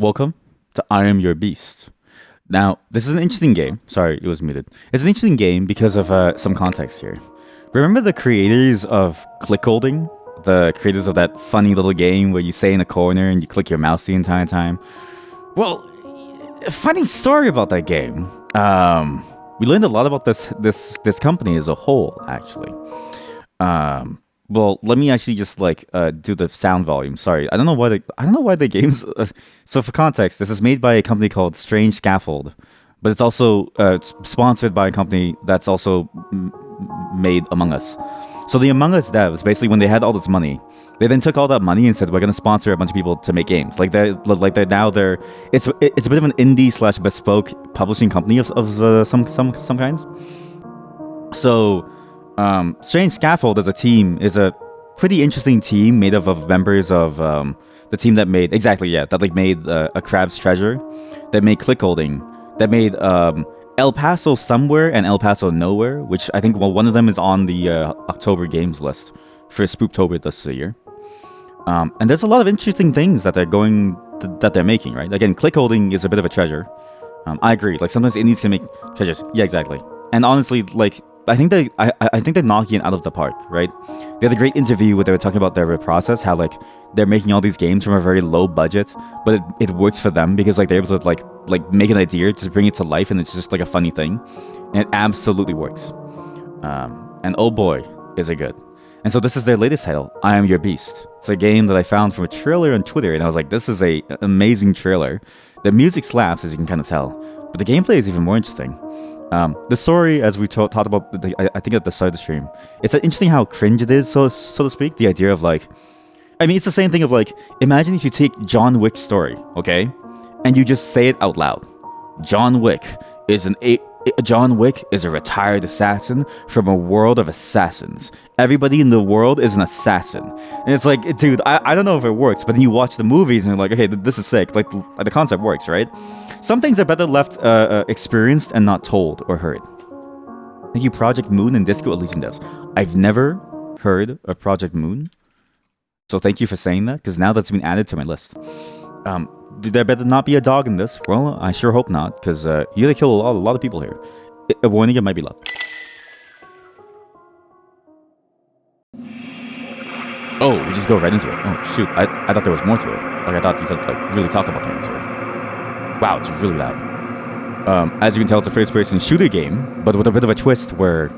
Welcome to I Am Your Beast. Now, this is an interesting game. Sorry, it was muted. It's an interesting game because of some context here. Remember the creators of click holding? The creators of that funny little game where you stay in a corner and you click your mouse the entire time? Well, a funny story about that game. We learned a lot about this company as a whole, actually. Well, let me actually just do the sound volume. Sorry, I don't know why the games. So for context, this is made by a company called Strange Scaffold, but it's also sponsored by a company that's also made Among Us. So the Among Us devs, basically, when they had all this money, they then took all that money and said, "We're gonna sponsor a bunch of people to make games." It's a bit of an indie slash bespoke publishing company of some kinds. So. Strange Scaffold as a team is a pretty interesting team made up of members of the team that made made a Crab's Treasure, that made Click Holding, that made El Paso Somewhere and El Paso Nowhere, which I think one of them is on the October games list for Spooktober this year. And there's a lot of interesting things that they're making, right? Again, Click Holding is a bit of a treasure. I agree. Like sometimes indies can make treasures. Yeah, exactly. And honestly, I think they're knocking it out of the park, right? They had a great interview where they were talking about their process, how they're making all these games from a very low budget, but it works for them because they're able to make an idea, just bring it to life, and it's just a funny thing, and it absolutely works. And oh boy, is it good! And so this is their latest title, I Am Your Beast. It's a game that I found from a trailer on Twitter, and I was like, this is an amazing trailer. The music slaps, as you can kind of tell, but the gameplay is even more interesting. The story, as we talked about, I think at the start of the stream, it's interesting how cringe it is, so to speak. The idea of it's the same thing of imagine if you take John Wick's story, okay, and you just say it out loud. John Wick is a retired assassin from a world of assassins. Everybody in the world is an assassin, and it's dude, I don't know if it works, but then you watch the movies and you're like, okay, this is sick. The concept works, right? Some things are better left experienced and not told or heard. Thank you, Project Moon and Disco Elysium devs. I've never heard of Project Moon, so thank you for saying that, because now that's been added to my list. There better not be a dog in this. Well, I sure hope not, because you're gonna kill a lot of people here. A warning, it might be loud. Oh, we just go right into it. Oh shoot, I thought there was more to it. I thought you could really talk about things here. Wow, it's really loud. As you can tell, it's a first-person shooter game, but with a bit of a twist where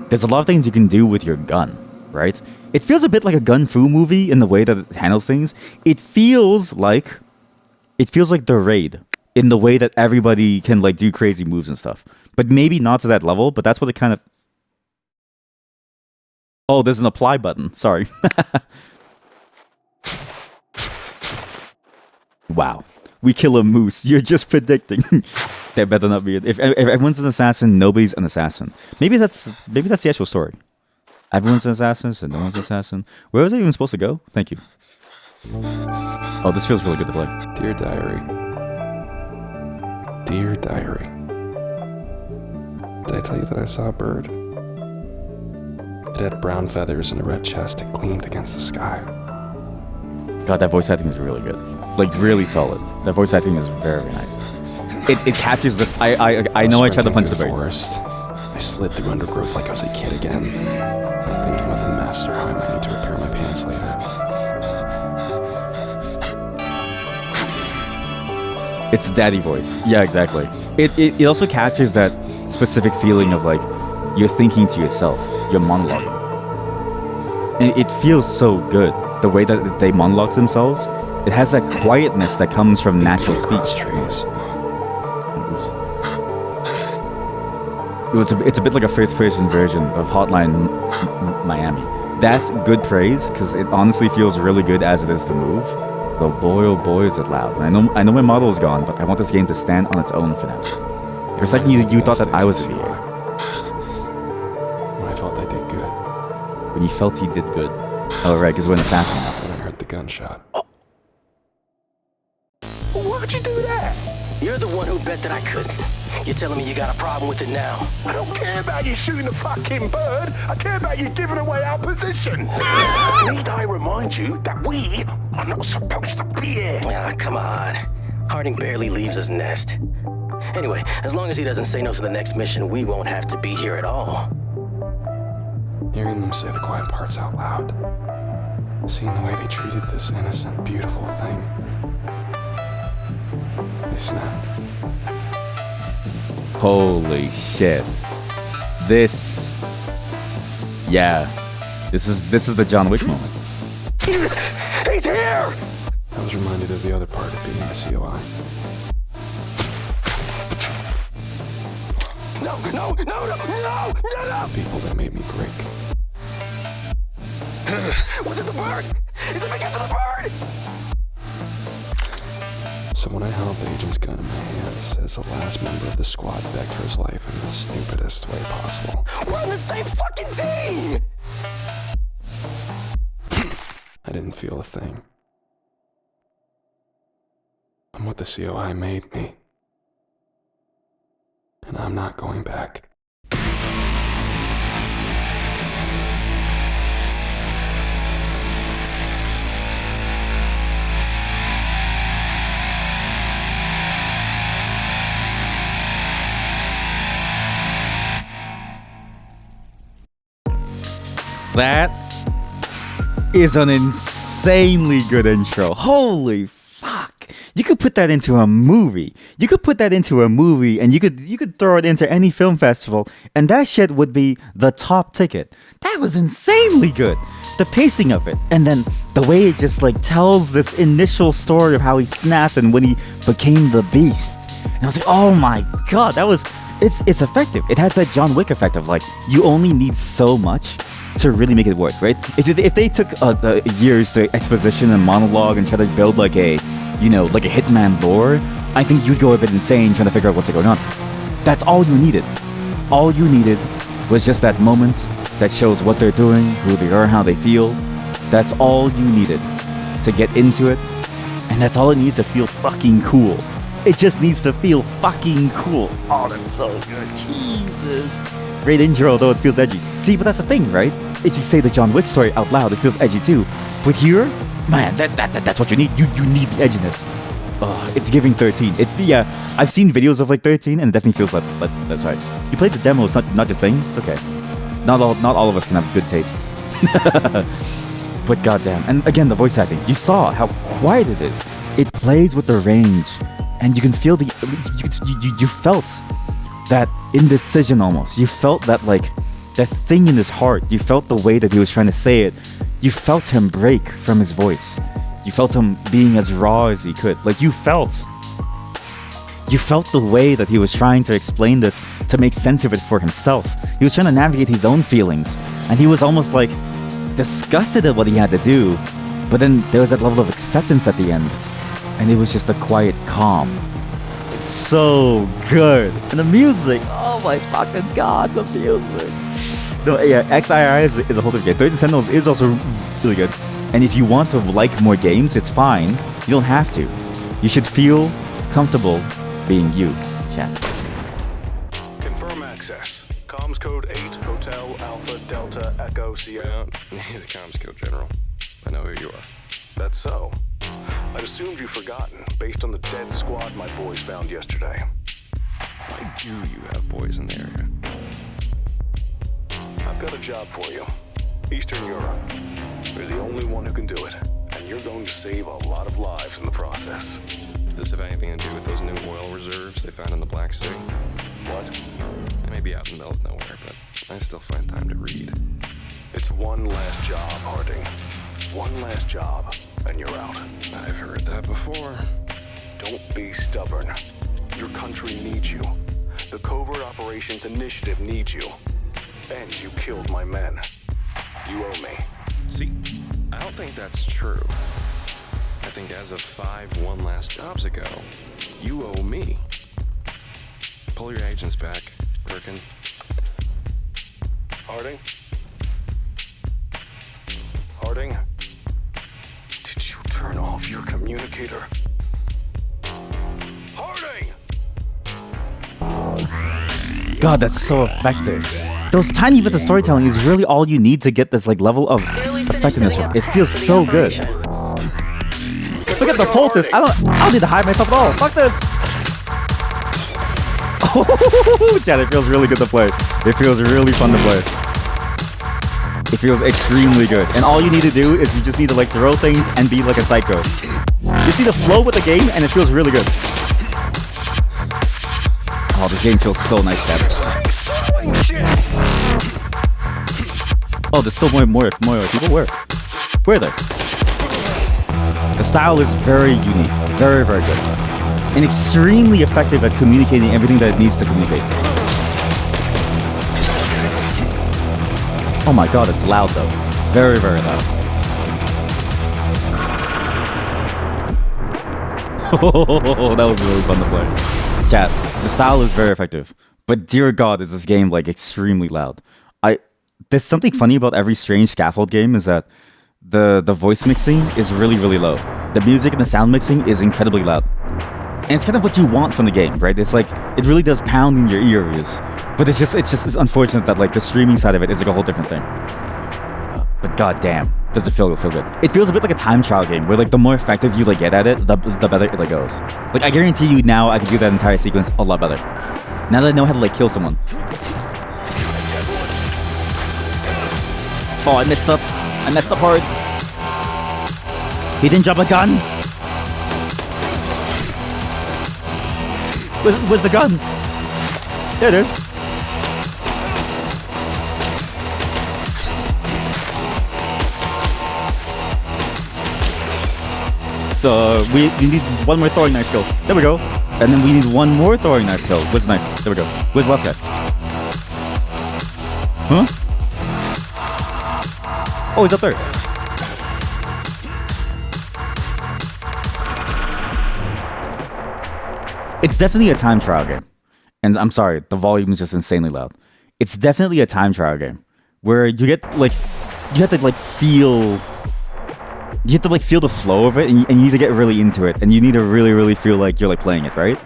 there's a lot of things you can do with your gun, right? It feels a bit like a gun fu movie in the way that it handles things. It feels like The Raid in the way that everybody can do crazy moves and stuff, but maybe not to that level. But that's what it kind of. Oh, there's an apply button. Sorry. Wow. We kill a moose. You're just predicting. There better not be it. If everyone's an assassin, nobody's an assassin. Maybe that's the actual story. Everyone's an assassin, so no one's an assassin. Where was I even supposed to go? Thank you. Oh, this feels really good to play. Dear Diary. Dear Diary. Did I tell you that I saw a bird? It had brown feathers and a red chest. It gleamed against the sky. God, that voice acting is really good. Really solid. That voice acting is very, very nice. It captures this. I know I tried to punch the bird. Forest. I slid through undergrowth like I was a kid again. Like thinking about the mess or how I might need to repair my pants later. It's daddy voice. Yeah, exactly. It also captures that specific feeling of you're thinking to yourself, you're monologuing. And it feels so good. The way that they monologue to themselves, it has that quietness that comes from natural speech. Trees. It's a bit like a first-person version of Hotline Miami. That's good praise, because it honestly feels really good as it is to move. Though boy, oh boy, is it loud. And I know my model is gone, but I want this game to stand on its own for now. For a second, you thought that I was in the air. When I felt I did good. When you felt he did good. Oh, right, because we're an assassin now. And I heard the gunshot. Oh. Why'd you do that? You're the one who bet that I couldn't. You're telling me you got a problem with it now. I don't care about you shooting a fucking bird. I care about you giving away our position. Need I remind you that we are not supposed to be here? Ah, come on. Harding barely leaves his nest. Anyway, as long as he doesn't say no to the next mission, we won't have to be here at all. Hearing them say the quiet parts out loud, seeing the way they treated this innocent, beautiful thing, they snapped. Holy shit. This is the John Wick moment. He's here! I was reminded of the other part of being the COI. No! People that made me break. Was it the bird? Is it because of the bird? So when I held the agent's gun in my hands as the last member of the squad begged for his life in the stupidest way possible, We're on the same fucking team! I didn't feel a thing. I'm what the COI made me. And I'm not going back. That is an insanely good intro. Holy fuck. You could put that into a movie. You could put that into a movie and you could throw it into any film festival and that shit would be the top ticket. That was insanely good. The pacing of it and then the way it just like tells this initial story of how he snapped and when he became the beast. And I was like, "Oh my god, it's effective. It has that John Wick effect of like you only need so much to really make it work, right? If they took years to exposition and monologue and try to build like a Hitman lore, I think you'd go a bit insane trying to figure out what's going on. That's all you needed. All you needed was just that moment that shows what they're doing, who they are, how they feel. That's all you needed to get into it, and that's all it needs to feel fucking cool. It just needs to feel fucking cool. Oh, that's so good. Jesus. Great intro, though it feels edgy. See, but that's the thing, right? If you say the John Wick story out loud, it feels edgy too. But here, man, that's what you need. You need the edginess. It's giving 13. I've seen videos of like 13, and it definitely feels like that's right. You played the demo. It's not your thing. It's okay. Not all of us can have good taste. But goddamn, and again, the voice acting. You saw how quiet it is. It plays with the range, and you can feel you felt that indecision almost. You felt that like that thing in his heart. You felt the way that he was trying to say it. You felt him break from his voice. You felt him being as raw as he could. Like you felt the way that he was trying to explain this to make sense of it for himself. He was trying to navigate his own feelings, and he was almost like disgusted at what he had to do. But then there was that level of acceptance at the end, and it was just a quiet calm. It's so good. And the music, oh my fucking god, the music. No, yeah, XII is a whole different game. 30 Sentinels is also really good. And if you want to like more games, it's fine. You don't have to. You should feel comfortable being you, chat. Confirm access. Comms code 8, Hotel Alpha Delta Echo We Sierra. don't need a comms code, General. I know who you are. That's so. I'd assumed you'd forgotten, based on the dead squad my boys found yesterday. Why do you have boys in the area? I've got a job for you. Eastern Europe. You're the only one who can do it, and you're going to save a lot of lives in the process. Does this have anything to do with those new oil reserves they found in the Black Sea? What? I may be out in the middle of nowhere, but I still find time to read. It's one last job, Harding. One last job, and you're out. I've heard that before. Don't be stubborn. Your country needs you. The Covert Operations Initiative needs you. And you killed my men. You owe me. See, I don't think that's true. I think as of 5 one last jobs ago, you owe me. Pull your agents back, Birkin. Harding? Harding? Did you turn off your communicator? Harding! God, that's so effective. Those tiny bits of storytelling is really all you need to get this like level of effectiveness from. It feels so good. Look at the poultice. I don't need to hide myself at all. Fuck this. Oh, Chad, it feels really good to play. It feels really fun to play. It feels extremely good. And all you need to do is you just need to like throw things and be like a psycho. You just need to flow with the game and it feels really good. Oh, this game feels so nice, Chad. Oh, there's still more people. Where are they? The style is very unique. Very, very good. And extremely effective at communicating everything that it needs to communicate. Oh my god, it's loud though. Very, very loud. Oh, that was really fun to play. Chat, the style is very effective. But dear god, is this game like extremely loud. There's something funny about every strange scaffold game is that the voice mixing is really, really low. The music and the sound mixing is incredibly loud. And it's kind of what you want from the game, right? It's like, it really does pound in your ears. But it's unfortunate that like the streaming side of it is like a whole different thing. But goddamn, does it feel good? It feels a bit like a time trial game where like the more effective you like get at it, the better it like goes. Like I guarantee you now I can do that entire sequence a lot better. Now that I know how to like kill someone. Oh, I messed up. I messed up hard. He didn't drop a gun. Where's the gun? There it is. We need one more throwing knife kill. There we go. And then we need one more throwing knife kill. Where's the knife? There we go. Where's the last guy? Huh? Oh, he's up there. It's definitely a time trial game. And I'm sorry, the volume is just insanely loud. It's definitely a time trial game where you get like, you have to like feel the flow of it, and you need to get really into it, and you need to really, really feel like you're like playing it, right?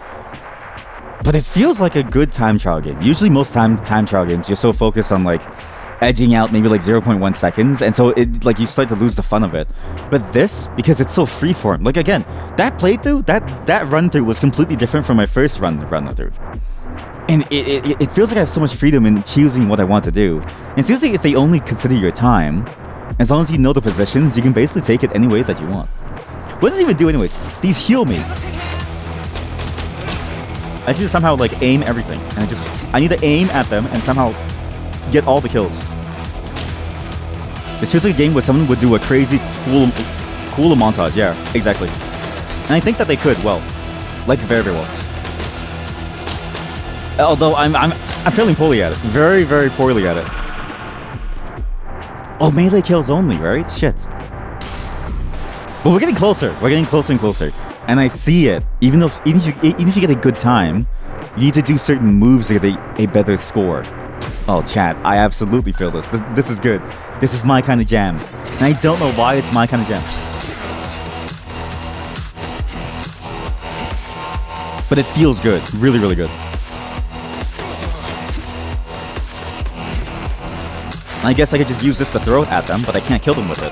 But it feels like a good time trial game. Usually most time trial games, you're so focused on like edging out maybe like 0.1 seconds, and so it like you start to lose the fun of it. But this, because it's so freeform, like again, that playthrough, that run through was completely different from my first run through. And it feels like I have so much freedom in choosing what I want to do. And it seems like if they only consider your time, as long as you know the positions, you can basically take it any way that you want. What does it even do anyways? These heal me. I need to somehow like aim everything. And I need to aim at them and somehow get all the kills. This feels like a game where someone would do a crazy cool montage. Yeah, exactly. And I think that they could well. Like very, very well. Although I'm failing poorly at it. Very, very poorly at it. Oh, melee kills only, right? Shit. But we're getting closer. We're getting closer and closer. And I see it. Even if you get a good time, you need to do certain moves to get a better score. Oh, chat, I absolutely feel this. This is good. This is my kind of jam. And I don't know why it's my kind of jam. But it feels good. Really, really good. I guess I could just use this to throw it at them, but I can't kill them with it.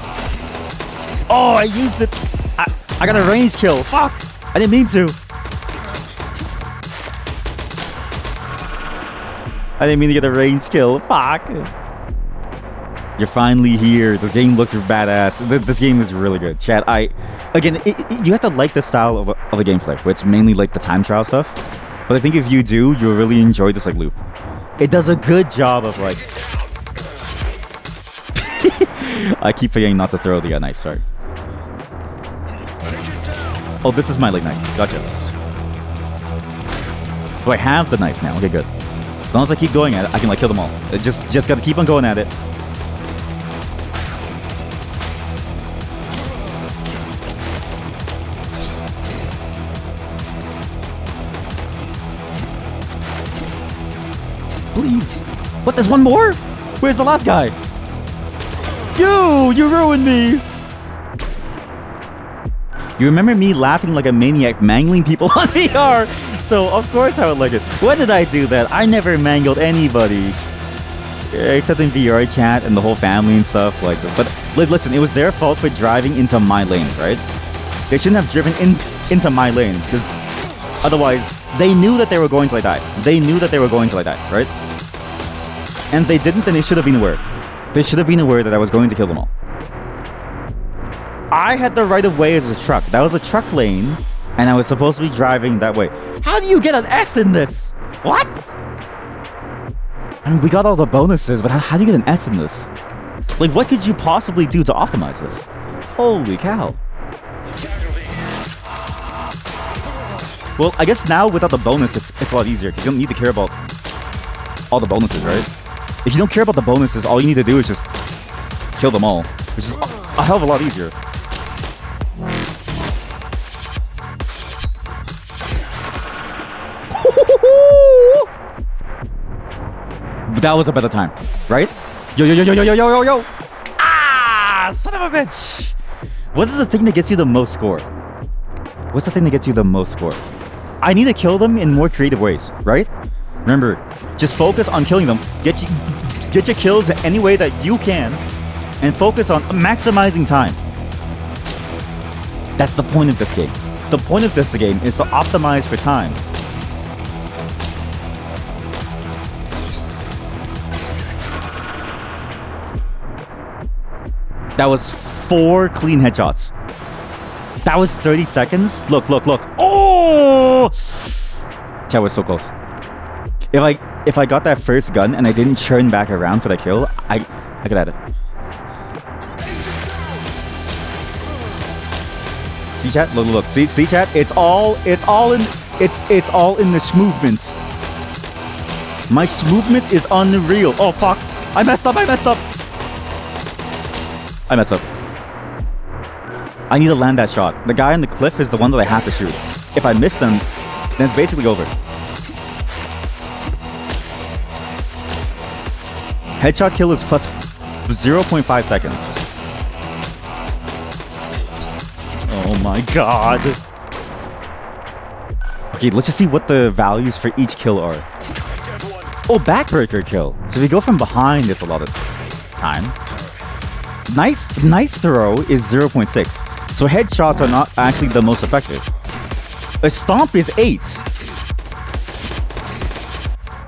Oh, I used it! I got a range kill! Fuck! I didn't mean to! I didn't mean to get a range kill. Fuck! You're finally here. This game looks badass. This game is really good. Chat, again, you have to like the style of a gameplay, where it's mainly like the time trial stuff. But I think if you do, you'll really enjoy this like loop. It does a good job of like... I keep forgetting not to throw the knife, sorry. Oh, this is my like knife. Gotcha. Do I have the knife now? Okay, good. As long as I keep going at it, I can like kill them all. I just gotta keep on going at it. Please. What, there's one more? Where's the last guy? You ruined me! You remember me laughing like a maniac mangling people on VR? So of course I would like it. When did I do that? I never mangled anybody. Except in VR chat and the whole family and stuff like that. But listen, it was their fault for driving into my lane, right? They shouldn't have driven into my lane, because otherwise, they knew that they were going to die. They knew that they were going to die, right? And if they didn't, then they should have been aware. They should have been aware that I was going to kill them all. I had the right of way as a truck. That was a truck lane, and I was supposed to be driving that way. How do you get an S in this? What? I mean, we got all the bonuses, but how do you get an S in this? Like, what could you possibly do to optimize this? Holy cow. Well, I guess now without the bonus, it's a lot easier, because you don't need to care about all the bonuses, right? If you don't care about the bonuses, all you need to do is just kill them all, which is a hell of a lot easier. But that was a better time, right? Yo, yo, yo, yo, yo, yo, yo, yo, yo! Ah, son of a bitch! What is the thing that gets you the most score? What's the thing that gets you the most score? I need to kill them in more creative ways, right? Remember, just focus on killing them. Get your kills in any way that you can, and focus on maximizing time. That's the point of this game. The point of this game is to optimize for time. That was 4 clean headshots. That was 30 seconds. Look, look, look. Oh! That was so close. If I got that first gun and I didn't turn back around for the kill, I could have it. See chat? Look, look, look. See chat? It's all in the movement. My movement is unreal. Oh fuck. I messed up. I messed up. I need to land that shot. The guy on the cliff is the one that I have to shoot. If I miss them, then it's basically over. Headshot kill is plus 0.5 seconds. Oh my god. Okay, let's just see what the values for each kill are. Oh, backbreaker kill. So if you go from behind, it's a lot of time. Knife throw is 0.6. So headshots are not actually the most effective. A stomp is 8.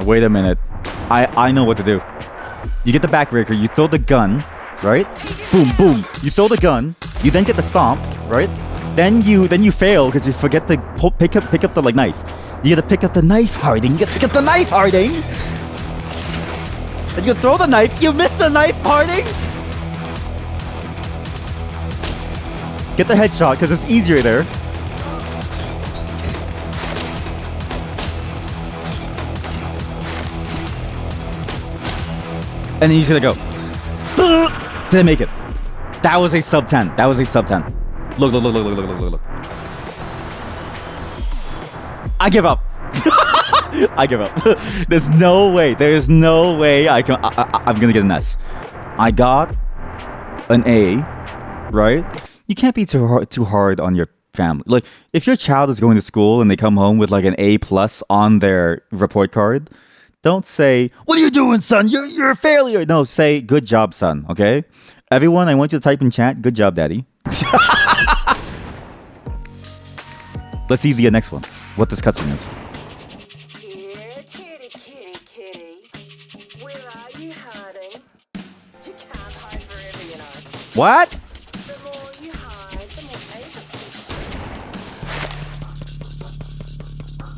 Wait a minute. I know what to do. You get the backbreaker, you throw the gun, right? Boom, boom. You throw the gun, you then get the stomp, right? Then you fail because you forget to pick up the like knife. You gotta pick up the knife, Harding. You gotta pick up the knife, Harding. And you throw the knife, you miss the knife, Harding. Get the headshot because it's easier there. And then you just gotta go. Didn't make it. That was a sub 10. That was a sub 10. Look, look, look, look, look, look, look, look. I give up. I give up. There's no way. There's no way I'm gonna get an S. I got an A, right? You can't be too hard on your family. Like, if your child is going to school and they come home with like an A+ on their report card, don't say, "What are you doing, son? You're a failure." No, say, "Good job, son." Okay? Everyone, I want you to type in chat, "Good job, daddy." Let's see the next one. What this cutscene is. Here, kitty, kitty, kitty. Where are you hiding? You can't hide forever, you know. What? The more you hide, the more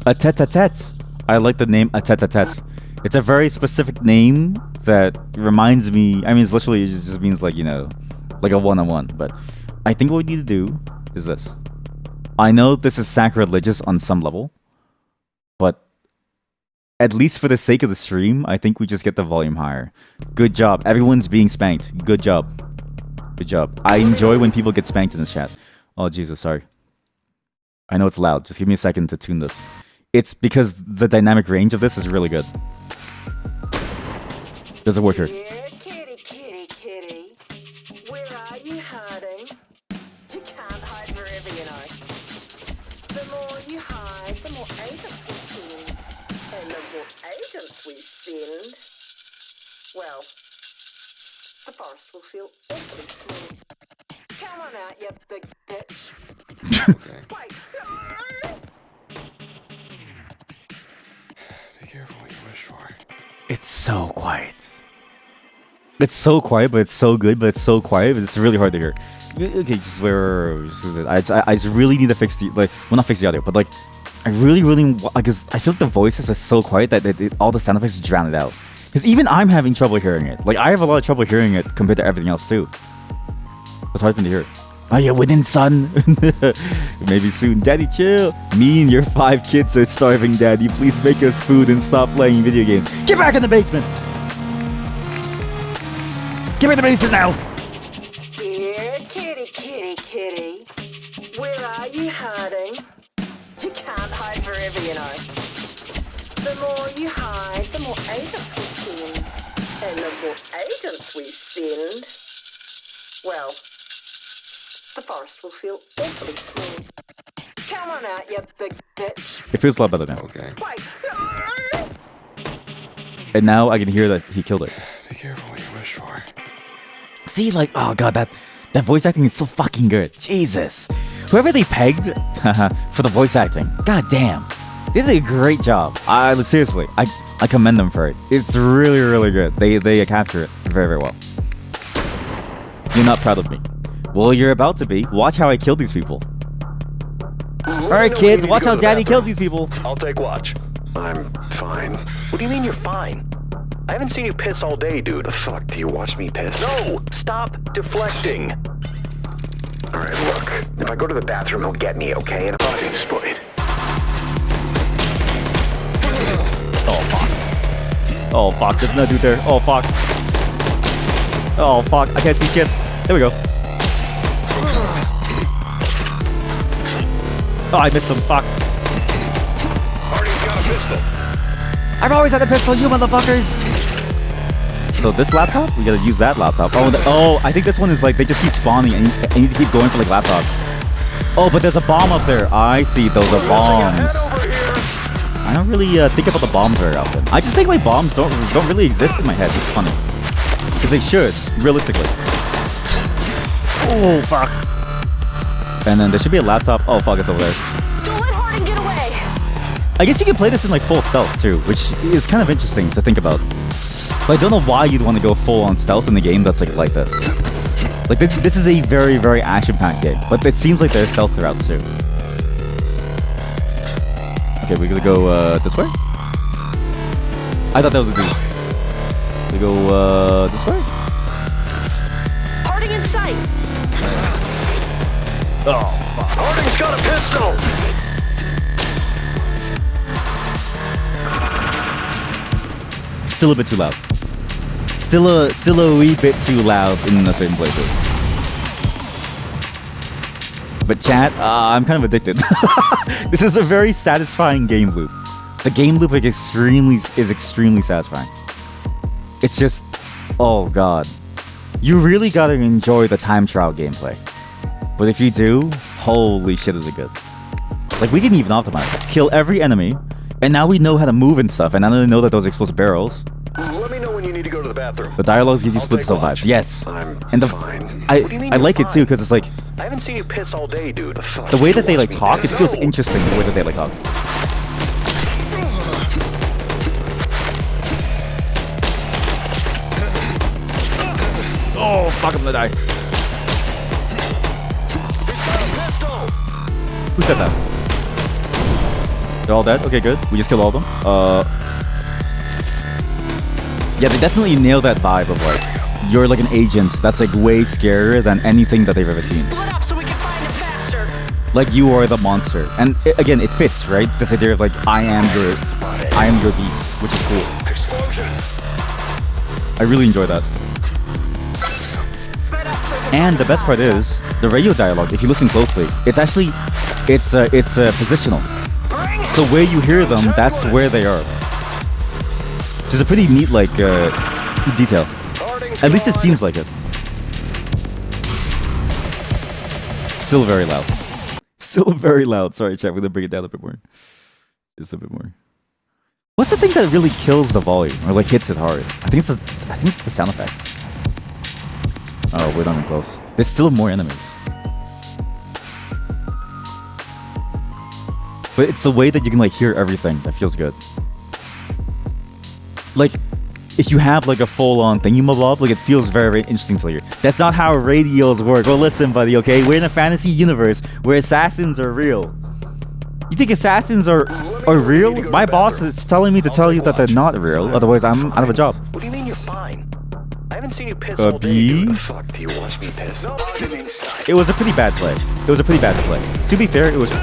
A tete-a-tete. I like the name a tete-a-tete. It's a very specific name that reminds me. I mean, it's literally, it just means like, you know, like a one-on-one. But I think what we need to do is this. I know this is sacrilegious on some level, but at least for the sake of the stream, I think we just get the volume higher. Good job. Everyone's being spanked. Good job. Good job. I enjoy when people get spanked in this chat. Oh, Jesus, sorry. I know it's loud. Just give me a second to tune this. It's because the dynamic range of this is really good. Does it work here? Here, kitty, kitty, kitty. Where are you hiding? You can't hide forever, you know. The more you hide, the more agents we send. And the more agents we send, well, the forest will feel awfully small. Come on out, you big bitch. Okay. Be careful what you wish for. It's so quiet. It's so quiet, but it's so good, but it's so quiet, but it's really hard to hear. Okay, just where I just really need to fix the well, not fix the audio, but like I really because I feel like the voices are so quiet that all the sound effects drown it out. Because even I'm having trouble hearing it. Like I have a lot of trouble hearing it compared to everything else too. It's hard for me to hear. Oh, you're winning, son. Maybe soon. Daddy, chill. Me and your 5 kids are starving, Daddy. Please make us food and stop playing video games. Get back in the basement. Get back in the basement now. Here, kitty. Where are you hiding? You can't hide forever, you know. The more you hide, the more agents we send. And the more agents we send, well, the forest will feel awfully small. Come on out, you big bitch. It feels a lot better now. Okay. Wait. And now I can hear that he killed it. Be careful what you wish for. See, like, oh god, that voice acting is so fucking good. Jesus. Whoever they pegged for the voice acting, god damn. They did a great job. Seriously, I commend them for it. It's really good. They capture it very well. You're not proud of me. Well, you're about to be. Watch how I kill these people. Alright, kids, watch how Daddy kills these people. I'll take watch. I'm fine. What do you mean you're fine? I haven't seen you piss all day, dude. The fuck, do you watch me piss? No! Stop deflecting! Alright, look. If I go to the bathroom, he'll get me, okay? And I'll exploit. Oh fuck, there's no dude there. Oh fuck. Oh fuck, I can't see shit. There we go. Oh, I missed him. Fuck. Hardy's got a pistol. I've always had a pistol, you motherfuckers. So this laptop, we gotta use that laptop. Oh, I think this one is like they just keep spawning, and you need to keep going for like laptops. Oh, but there's a bomb up there. I see, those are bombs. I don't really think about the bombs very often. I just think like bombs don't really exist in my head. It's funny because they should, realistically. Oh fuck. And then there should be a laptop. Oh fuck, it's over there. Don't let Harding get away. I guess you can play this in like full stealth too, which is kind of interesting to think about. But I don't know why you'd want to go full on stealth in a game that's like this. Like this is a very action-packed game, but it seems like there's stealth throughout too. Okay, we're gonna go this way. I thought that was a dude. We go this way. Harding in sight. Oh fuck. Harding's got a pistol! Still a bit too loud. Still a wee bit too loud in certain places. But chat, I'm kind of addicted. This is a very satisfying game loop. The game loop is extremely satisfying. It's just, oh god. You really gotta enjoy the time trial gameplay. But if you do, holy shit is it good. Like we can even optimize it. Kill every enemy, and now we know how to move and stuff, and now we know that those explosive barrels. Let me know when you need to go to the bathroom. The dialogues give you I'll split take cell watch. vibes. Yes. I'm And fine. I What do you mean I you're like it too fine? because it's like I haven't seen you piss all day, dude. the way that they like Watch me talk, it piss. feels No. interesting the way that they like talk. Oh fuck, I'm gonna die. Who said that? They're all dead? Okay, good. We just killed all of them. Yeah, they definitely nailed that vibe of like you're like an agent that's like way scarier than anything that they've ever seen. Split up so we can find him faster. Like you are the monster, and again, it fits, right? This idea of like I am your beast, which is cool. Explosion! I really enjoy that. Split up so we can And find the best part is the radio dialogue. If you listen closely, it's actually it's positional. Bring it. So where you hear them, that's where they are. Which is a pretty neat like detail. Harding's At least it gone. seems like it. Still very loud. Still very loud. Sorry, chat. We're gonna bring it down a bit more. Just a bit more. What's the thing that really kills the volume or like hits it hard? I think it's the sound effects. Oh, we're not even close. There's still more enemies. but it's the way that you can like hear everything that feels good. Like, if you have like a full-on thingy-mabob, like it feels very, very interesting to hear. That's not how radios work. Well, listen, buddy, okay? We're in a fantasy universe where assassins are real. You think assassins are real? My boss is telling me to tell you that they're not real, otherwise I'm out of a job. What do you mean you're fine? I haven't seen you piss all day. Dude. The fuck do you watch me piss? No, it was a pretty bad play. It was a pretty bad play. To be fair, it wasn't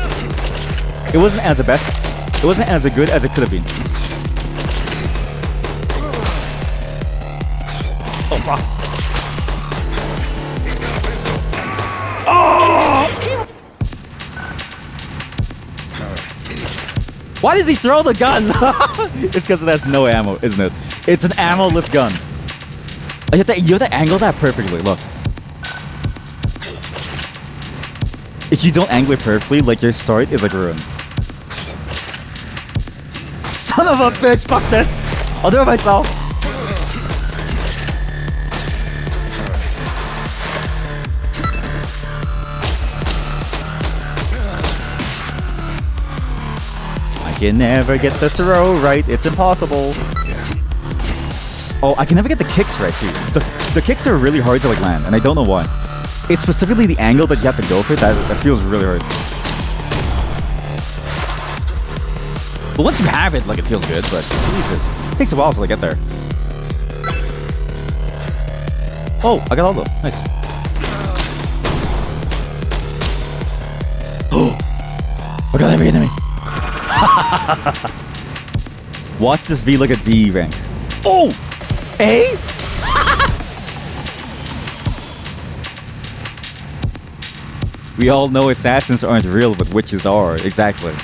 as the best. It wasn't as good as it could have been. Oh fuck. Oh! Why does he throw the gun? It's because it has no ammo, isn't it? It's an ammo-less gun. You have to angle that perfectly. Look. If you don't angle it perfectly, like your start is like ruined. Son of a bitch! Fuck this! I'll do it myself. I can never get the throw right. It's impossible. Oh, I can never get the kicks right too. The kicks are really hard to like land, and I don't know why. It's specifically the angle that you have to go for that feels really hard. But once you have it, like it feels good. But Jesus, it takes a while till I get there. Oh, I got all of them. Nice. Oh, I got every enemy. Watch this be like a D rank. Oh! A? We all know assassins aren't real, but witches are. Exactly.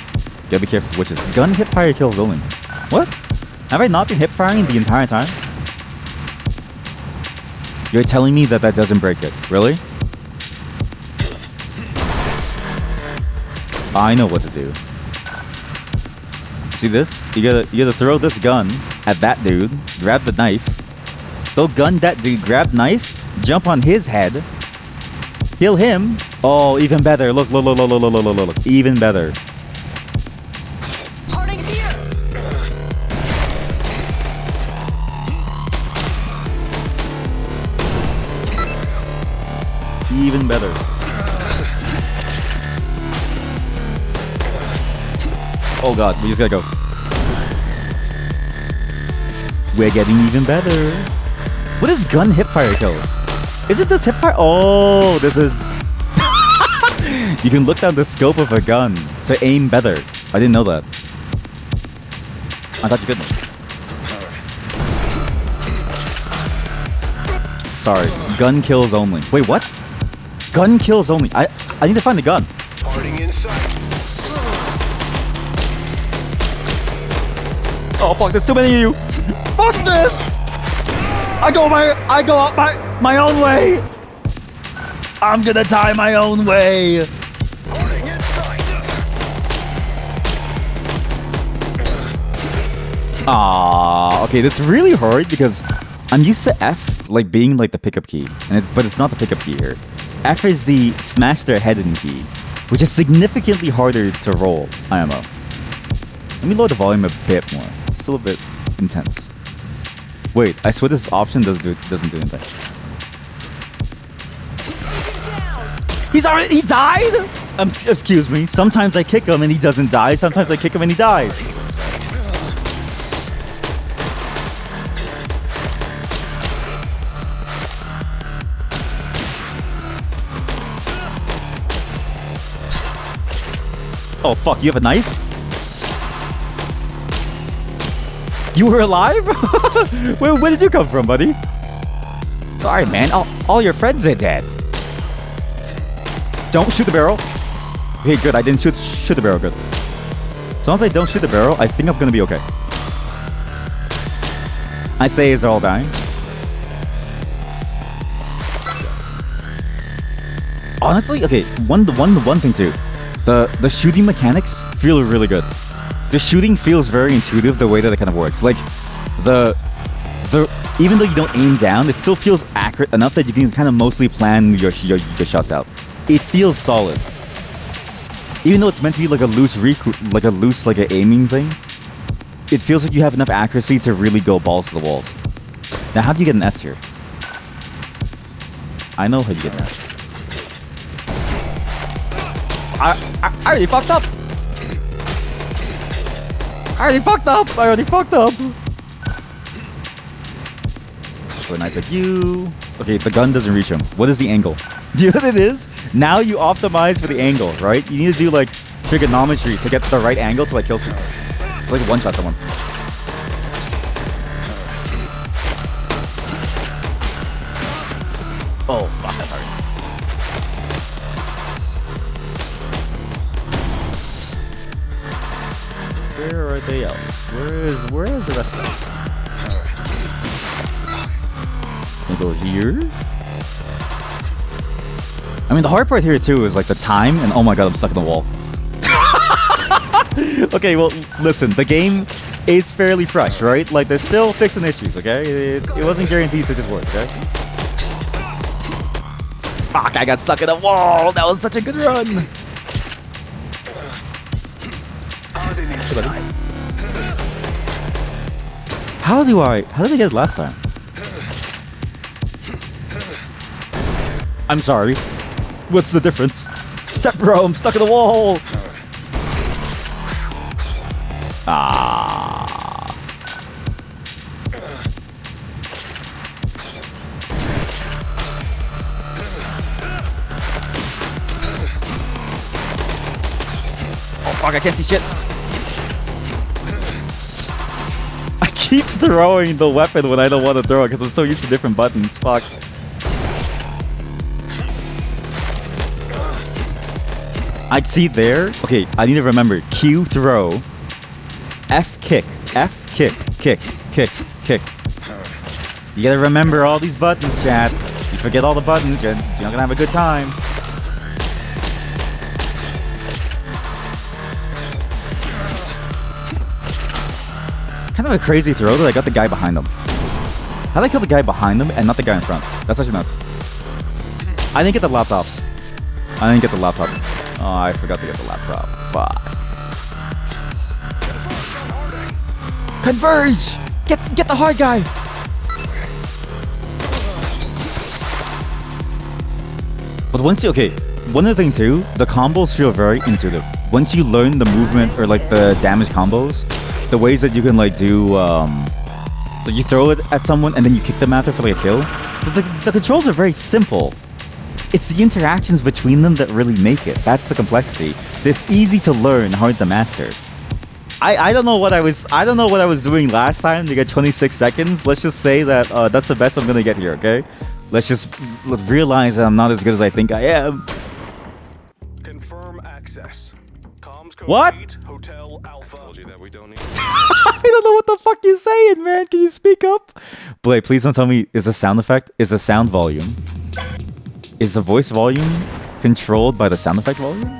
Gotta be careful with witches. Gun hipfire kills only. What? Have I not been hipfiring the entire time? You're telling me that doesn't break it. Really? I know what to do. See this? You gotta throw this gun at that dude, grab the knife, throw gun that dude, grab knife, jump on his head, kill him. Oh, even better. Look, even better. Even better. Oh god, we just gotta go. We're getting even better. What is gun hipfire kills? Isn't this hipfire? Oh, this is... You can look down the scope of a gun to aim better. I didn't know that. I thought you couldn't. Sorry, gun kills only. Wait, what? Gun kills only. I need to find the gun. Oh fuck, there's too many of you. Fuck this! I go out my own way. I'm gonna die my own way. Ah, okay, that's really hard because I'm used to F like being like the pickup key, but it's not the pickup key here. F is the smash their head in key, which is significantly harder to roll IMO. Let me lower the volume a bit more. It's still a bit intense. Wait, I swear this option doesn't do anything. He died? Excuse me. Sometimes I kick him and he doesn't die. Sometimes I kick him and he dies. Oh fuck, you have a knife? You were alive? Where did you come from, buddy? Sorry, man. All your friends are dead. Don't shoot the barrel. Okay, good. I didn't shoot the barrel. Good. As long as I don't shoot the barrel, I think I'm gonna be okay. I say is they're all dying. Honestly, okay. One thing too. The shooting mechanics feel really good. The shooting feels very intuitive the way that it kind of works. Like even though you don't aim down, it still feels accurate enough that you can kind of mostly plan your shots out. It feels solid. Even though it's meant to be like a loose like a aiming thing, it feels like you have enough accuracy to really go balls to the walls. Now, how do you get an S here? I know how you get an S. I already fucked up. I already fucked up. So nice like you. Okay, the gun doesn't reach him. What is the angle? Do you know what it is? Now you optimize for the angle, right? You need to do like trigonometry to get to the right angle to like kill someone. To, like one shot someone. Oh fuck, that's hard. Where are they else? Where is the rest of them? Can I go here? I mean, the hard part here too is like the time, and oh my god, I'm stuck in the wall. Okay, well, listen, the game is fairly fresh, right? Like, they're still fixing issues, okay? It wasn't guaranteed to just work, okay? Fuck, I got stuck in the wall! That was such a good run! How did I get it last time? I'm sorry. What's the difference? Step bro, I'm stuck in the wall! Ah. Oh fuck, I can't see shit. I keep throwing the weapon when I don't want to throw it because I'm so used to different buttons. Fuck. I see there. Okay, I need to remember. Q throw. F kick. F kick. Kick. Kick. Kick. You gotta remember all these buttons, chat. You forget all the buttons, you're not gonna have a good time. Kind of a crazy throw that I got the guy behind him. How did I kill the guy behind him and not the guy in front? That's actually nuts. I didn't get the laptop. Oh, I forgot to get the laptop. Fuck. Converge! Get the hard guy! But once you... Okay, one other thing too, the combos feel very intuitive. Once you learn the movement or like the damage combos, the ways that you can like do... like you throw it at someone and then you kick them after for like a kill. The controls are very simple. It's the interactions between them that really make it. That's the complexity. This easy to learn, hard to master. I don't know what I was doing last time to get 26 seconds. Let's just say that that's the best I'm gonna get here, okay? Let's realize that I'm not as good as I think I am. Confirm access. Comms code What? 8, Hotel Alpha. Told you that we don't need. I don't know what the fuck you're saying, man. Can you speak up? Blake, please don't tell me, is the sound effect, is the sound volume, is the voice volume controlled by the sound effect volume?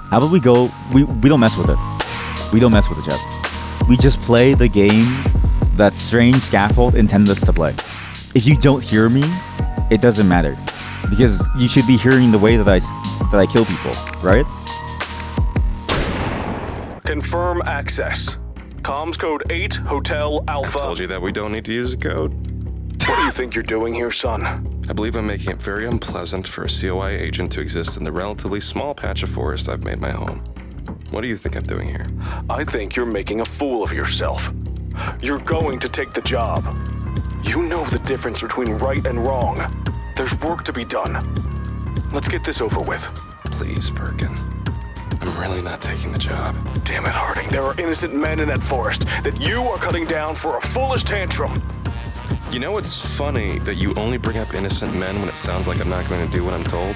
How about we go, we don't mess with it. We don't mess with the chat. We just play the game that Strange Scaffold intended us to play. If you don't hear me, it doesn't matter. Because you should be hearing the way that I kill people, right? Confirm access. Comms code 8, Hotel Alpha. Told you that we don't need to use the code. What do you think you're doing here, son? I believe I'm making it very unpleasant for a COI agent to exist in the relatively small patch of forest I've made my home. What do you think I'm doing here? I think you're making a fool of yourself. You're going to take the job. You know the difference between right and wrong. There's work to be done. Let's get this over with. Please, Birkin. I'm really not taking the job. Damn it, Harding. There are innocent men in that forest that you are cutting down for a foolish tantrum. You know, it's funny that you only bring up innocent men when it sounds like I'm not going to do what I'm told.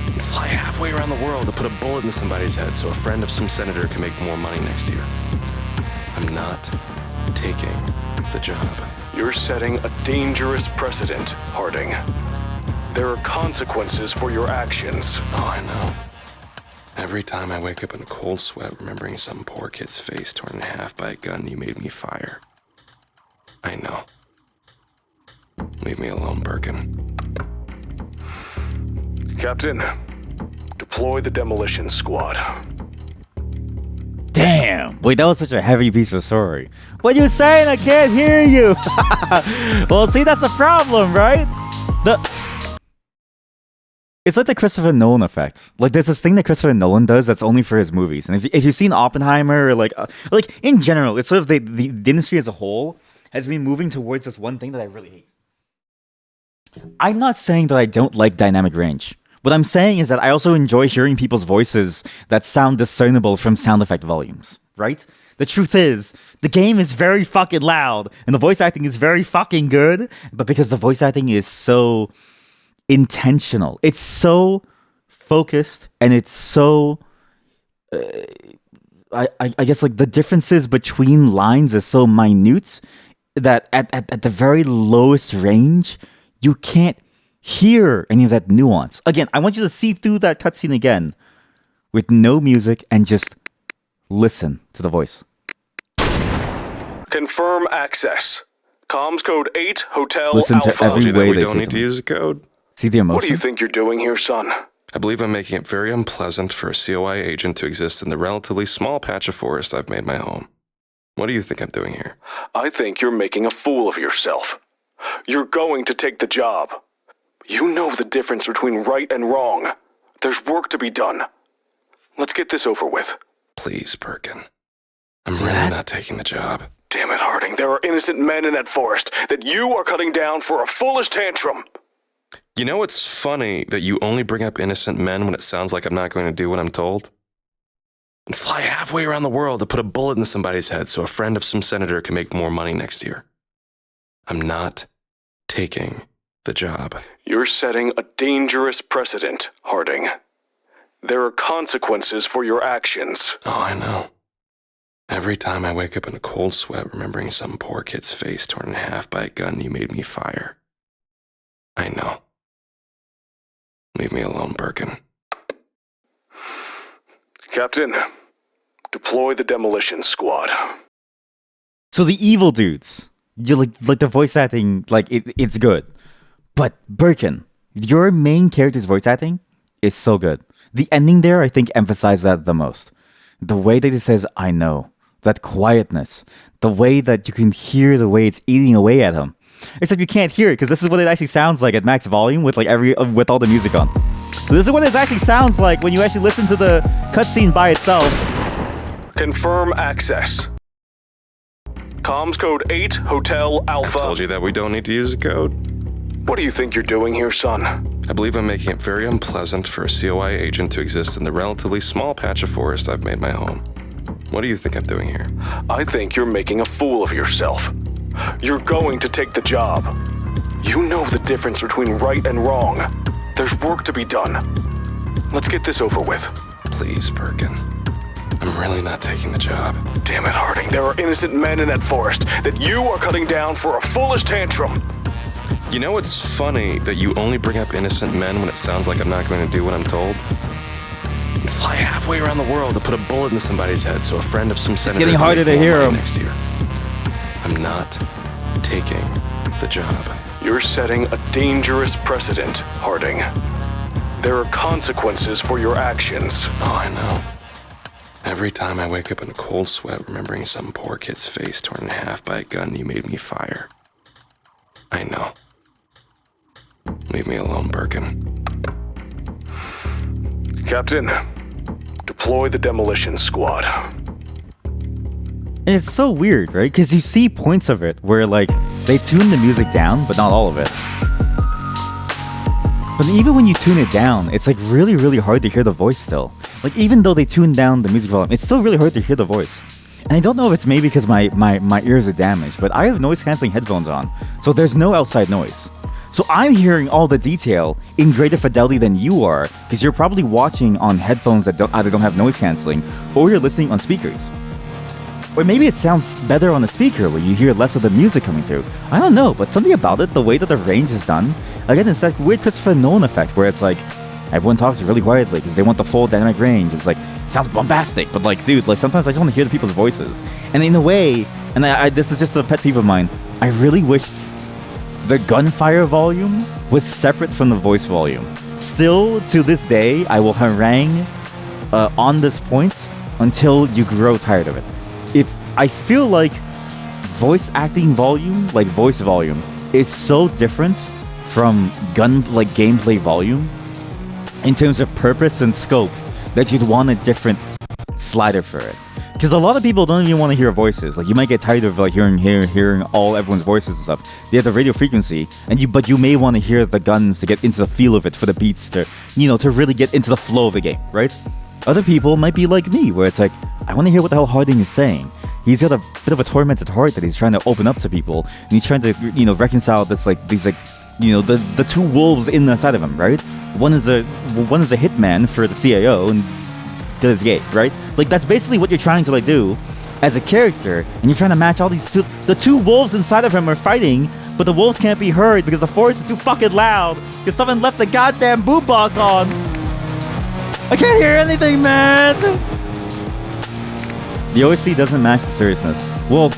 You fly halfway around the world to put a bullet into somebody's head so a friend of some senator can make more money next year. I'm not taking the job. You're setting a dangerous precedent, Harding. There are consequences for your actions. Oh, I know. Every time I wake up in a cold sweat remembering some poor kid's face torn in half by a gun you made me fire. I know. Leave me alone, Birkin. Captain, to Deploy the demolition squad. Damn! Wait, that was such a heavy piece of story. What you saying? I can't hear you! Well, see, that's a problem, right? It's like the Christopher Nolan effect. Like, there's this thing that Christopher Nolan does that's only for his movies. And if you've seen Oppenheimer, or like in general, it's sort of the industry as a whole has been moving towards this one thing that I really hate. I'm not saying that I don't like dynamic range. What I'm saying is that I also enjoy hearing people's voices that sound discernible from sound effect volumes, right? The truth is, the game is very fucking loud, and the voice acting is very fucking good, but because the voice acting is so intentional, it's so focused, and it's so... I guess like the differences between lines is so minute that at the very lowest range, you can't hear any of that nuance. Again, I want you to see through that cutscene again with no music and just listen to the voice. Confirm access. Comms code 8, Hotel Listen to Alpha. every Told you that way we they don't say need to something. use a code. See the emotion? What do you think you're doing here, son? I believe I'm making it very unpleasant for a COI agent to exist in the relatively small patch of forest I've made my home. What do you think I'm doing here? I think you're making a fool of yourself. You're going to take the job. You know the difference between right and wrong. There's work to be done. Let's get this over with. Please, Birkin. I'm really not taking the job. Damn it, Harding. There are innocent men in that forest that you are cutting down for a foolish tantrum. You know what's funny that you only bring up innocent men when it sounds like I'm not going to do what I'm told? And fly halfway around the world to put a bullet in somebody's head so a friend of some senator can make more money next year. I'm not taking the job. You're setting a dangerous precedent, Harding. There are consequences for your actions. Oh, I know. Every time I wake up in a cold sweat remembering some poor kid's face torn in half by a gun you made me fire. I know. Leave me alone, Birkin. Captain, deploy the demolition squad. So the evil dudes, you like the voice acting, like it's good. But Birkin, your main character's voice acting is so good. The ending there, I think, emphasized that the most. The way that it says, I know. That quietness. The way that you can hear the way it's eating away at him. Except you can't hear it, because this is what it actually sounds like at max volume with with all the music on. So this is what it actually sounds like when you actually listen to the cutscene by itself. Confirm access. Comms code 8, Hotel Alpha. I told you that we don't need to use a code. What do you think you're doing here, son? I believe I'm making it very unpleasant for a COI agent to exist in the relatively small patch of forest I've made my home. What do you think I'm doing here? I think you're making a fool of yourself. You're going to take the job. You know the difference between right and wrong. There's work to be done. Let's get this over with. Please, Birkin. I'm really not taking the job. Damn it, Harding. There are innocent men in that forest that you are cutting down for a foolish tantrum. You know what's funny that you only bring up innocent men when it sounds like I'm not going to do what I'm told? And fly halfway around the world to put a bullet in somebody's head so a friend of some senator getting can harder make to more hear money him. next year. I'm not taking the job. You're setting a dangerous precedent, Harding. There are consequences for your actions. Oh, I know. Every time I wake up in a cold sweat remembering some poor kid's face torn in half by a gun you made me fire. I know. Leave me alone, Birkin. Captain, deploy the demolition squad. And it's so weird, right? Because you see points of it where, like, they tune the music down, but not all of it. But even when you tune it down, it's, like, really, really hard to hear the voice still. Like, even though they tune down the music volume, it's still really hard to hear the voice. And I don't know if it's maybe because my ears are damaged, but I have noise-canceling headphones on, so there's no outside noise. So I'm hearing all the detail in greater fidelity than you are, because you're probably watching on headphones that either don't have noise canceling, or you're listening on speakers. Or maybe it sounds better on a speaker where you hear less of the music coming through. I don't know, but something about it, the way that the range is done, again, it's that weird Christopher Nolan effect where it's like, everyone talks really quietly because they want the full dynamic range. It's like, it sounds bombastic, but like, dude, like sometimes I just want to hear the people's voices. And in a way, and this is just a pet peeve of mine, I really wish the gunfire volume was separate from the voice volume. still to this day, I will harangue on this point until you grow tired of it. If I feel like voice acting volume, like voice volume, is so different from gameplay volume in terms of purpose and scope that you'd want a different slider for it. Because a lot of people don't even want to hear voices. Like, you might get tired of like hearing all everyone's voices and stuff. They have the radio frequency, but you may want to hear the guns to get into the feel of it, for the beats to really get into the flow of the game, right? Other people might be like me, where it's like, I want to hear what the hell Harding is saying. He's got a bit of a tormented heart that he's trying to open up to people, and he's trying to reconcile the two wolves inside of him, right? One is a hitman for the CIO, and the other is gay, right? Like, that's basically what you're trying to do as a character, and you're trying to match all these the two wolves inside of him are fighting, but the wolves can't be heard because the forest is too fucking loud because someone left the goddamn boombox on. I can't hear anything, man. The OST doesn't match the seriousness. Well,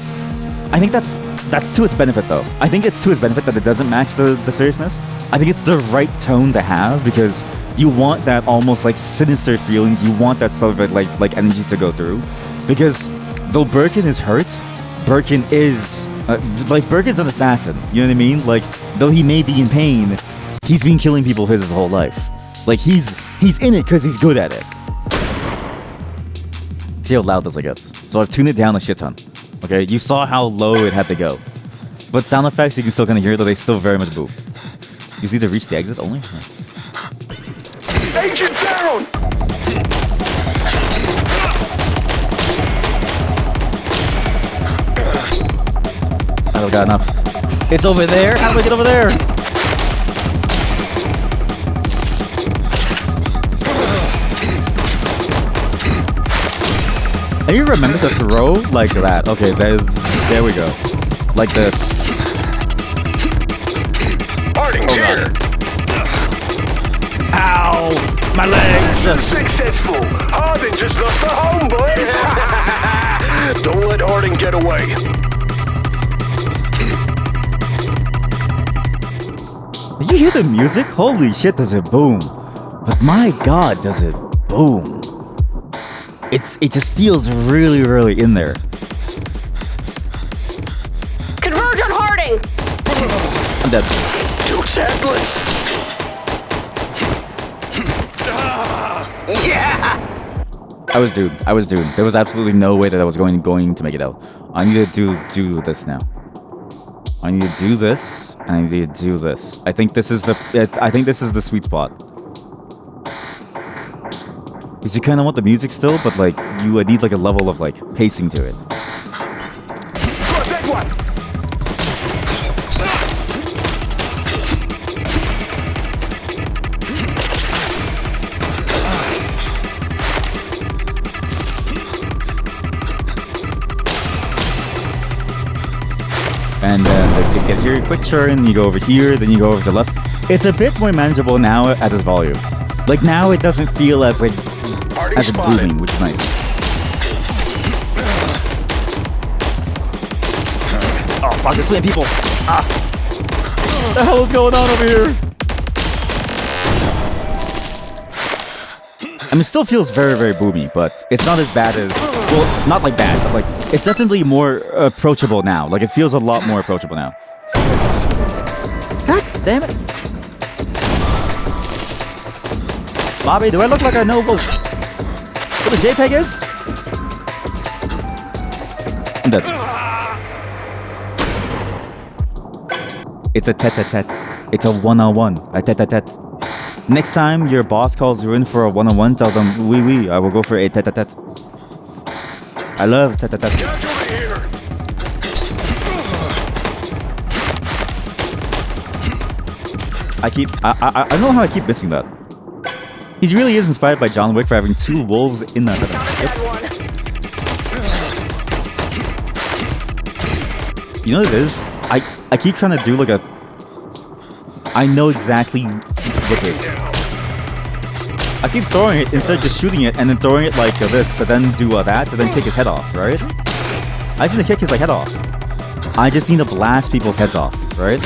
I think that's to its benefit, though. I think it's to its benefit that it doesn't match the seriousness. I think it's the right tone to have, because you want that almost like sinister feeling. You want that sort of like energy to go through, because though Birkin is hurt, Birkin is Birkin's an assassin. You know what I mean? Like, though he may be in pain, he's been killing people his whole life. Like, he's in it because he's good at it. See how loud this gets. So I've tuned it down a shit ton. Okay, you saw how low it had to go. But sound effects, you can still kind of hear, though they still very much boo. You see to reach the exit only? Agent down! I don't got enough. It's over there? How do I get over there? And you remember to throw like that. Okay, there we go. Like this. Harding, here! Ow! My legs! Successful! Harding just lost the home, boys! Don't let Harding get away. Did you hear the music? Holy shit, does it boom. But my god, does it boom. It just feels really, really in there. Converge on Harding! I'm dead. Too senseless! Yeah! I was doomed. There was absolutely no way that I was going to make it out. I need to do this now. I need to do this, and I need to do this. I think this is the sweet spot. Because you kind of want the music still, but like you need like a level of like pacing to it. And then you get here, quick turn, you go over here, then you go over to the left. It's a bit more manageable now at this volume. Like, now it doesn't feel as like as a booming, which is nice. Oh fuck, there's so many people! Ah! What the hell is going on over here? I mean, it still feels very, very boomy, but it's not as bad as... Well, not like bad, but like, it's definitely more approachable now. Like, it feels a lot more approachable now. God damn it! Bobby, do I look like I know what a JPEG is? I'm dead. It's a tete-a-tete. It's a one-on-one. A tete-a-tete. Next time your boss calls you in for a one-on-one, tell them, oui, I will go for a tete-a-tete. I love tete-a-tete. Get over here! I don't know how I keep missing that. He really is inspired by John Wick for having two wolves in that. You know what it is? I keep trying to do like a... I know exactly what it is. I keep throwing it instead of just shooting it and then throwing it like this to then do that to then kick his head off, right? I just need to kick his head off. I just need to blast people's heads off, right?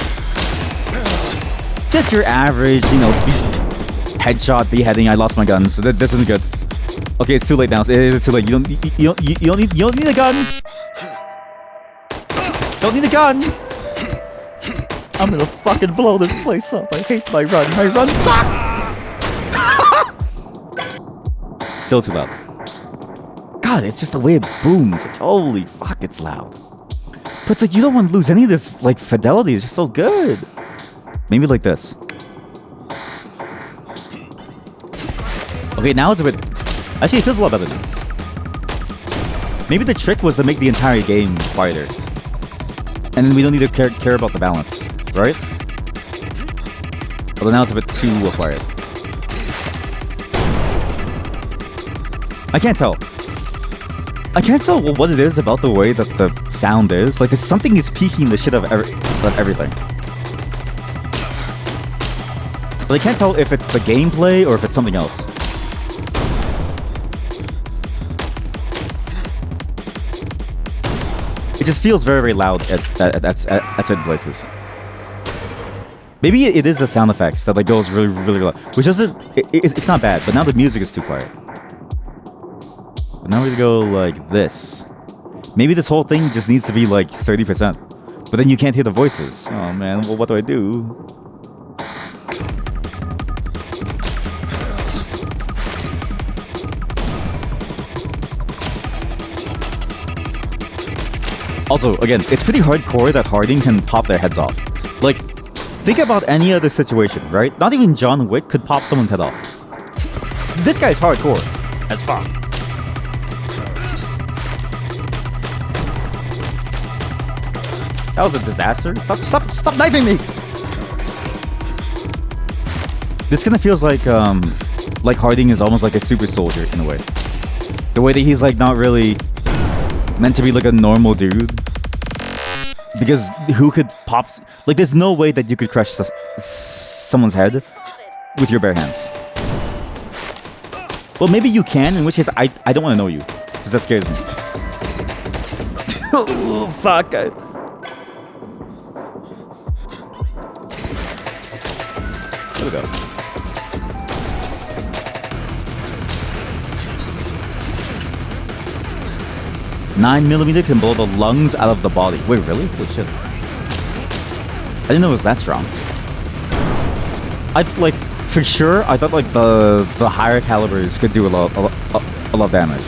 Just your average, Headshot, beheading. I lost my gun, so this isn't good. Okay, it's too late now. It's too late. You don't need a gun. Don't need a gun. I'm gonna fucking blow this place up. I hate my run. My run sucks. Still too loud. God, it's just the way it booms. Like, holy fuck, it's loud. But it's like you don't want to lose any of this like fidelity. It's just so good. Maybe like this. Okay, now it's a bit. Actually, it feels a lot better now. Maybe the trick was to make the entire game quieter, and then we don't need to care about the balance, right? Although now it's a bit too quiet. I can't tell. I can't tell what it is about the way that the sound is. Like, something is peaking the shit of everything. But I can't tell if it's the gameplay or if it's something else. It just feels very, very loud at certain places. Maybe it is the sound effects that like goes really, really loud, which doesn't. It's not bad, but now the music is too quiet. But now we go like this. Maybe this whole thing just needs to be like 30%, but then you can't hear the voices. Oh man, well, what do I do? Also, again, it's pretty hardcore that Harding can pop their heads off. Like, think about any other situation, right? Not even John Wick could pop someone's head off. This guy's hardcore as fuck. That was a disaster. Stop knifing me! This kind of feels like Harding is almost like a super soldier in a way. The way that he's like not really meant to be like a normal dude, because who could pop? Like, there's no way that you could crush someone's head with your bare hands. Well, maybe you can, in which case I don't want to know you, because that scares me. Oh, fuck. There we go. 9mm can blow the lungs out of the body. Wait, really? Holy shit. I didn't know it was that strong. For sure, I thought like the higher calibers could do a lot of damage.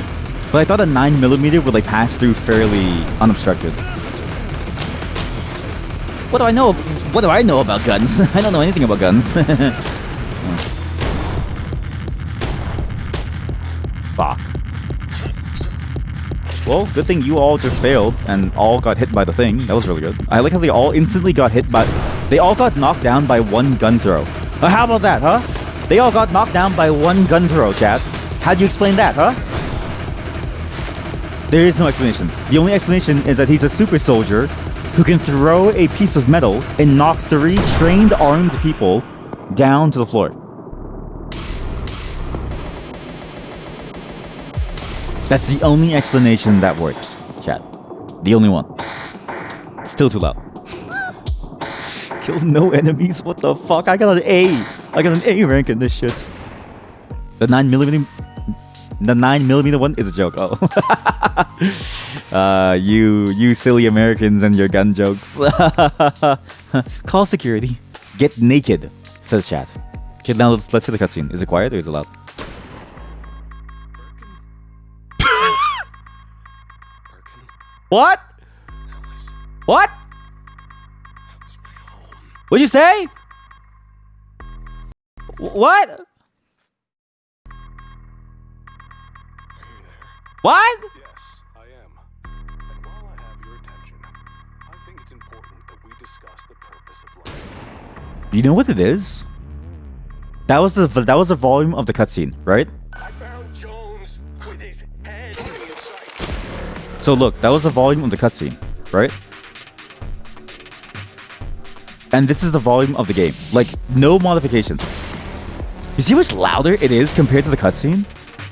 But I thought a 9mm would like pass through fairly unobstructed. What do I know? What do I know about guns? I don't know anything about guns. Fuck. Well, good thing you all just failed and all got hit by the thing. That was really good. I like how they all instantly got hit by... They all got knocked down by one gun throw. How about that, huh? They all got knocked down by one gun throw, chat. How do you explain that, huh? There is no explanation. The only explanation is that he's a super soldier who can throw a piece of metal and knock 3 trained armed people down to the floor. That's the only explanation that works, chat. The only one. Still too loud. Kill no enemies? What the fuck? I got an A. I got an A rank in this shit. The 9mm one is a joke. Oh. You silly Americans and your gun jokes. Call security. Get naked, says chat. Okay, now let's see the cutscene. Is it quiet or is it loud? What? What? What'd you say? What? What? Yes, I am. And while I have your attention, I think it's important that we discuss the purpose of life. You know what it is? That was the volume of the cutscene, right? I found Jones with his head in his sight. So look, that was the volume of the cutscene, right? And this is the volume of the game. Like, no modifications. You see how much louder it is compared to the cutscene?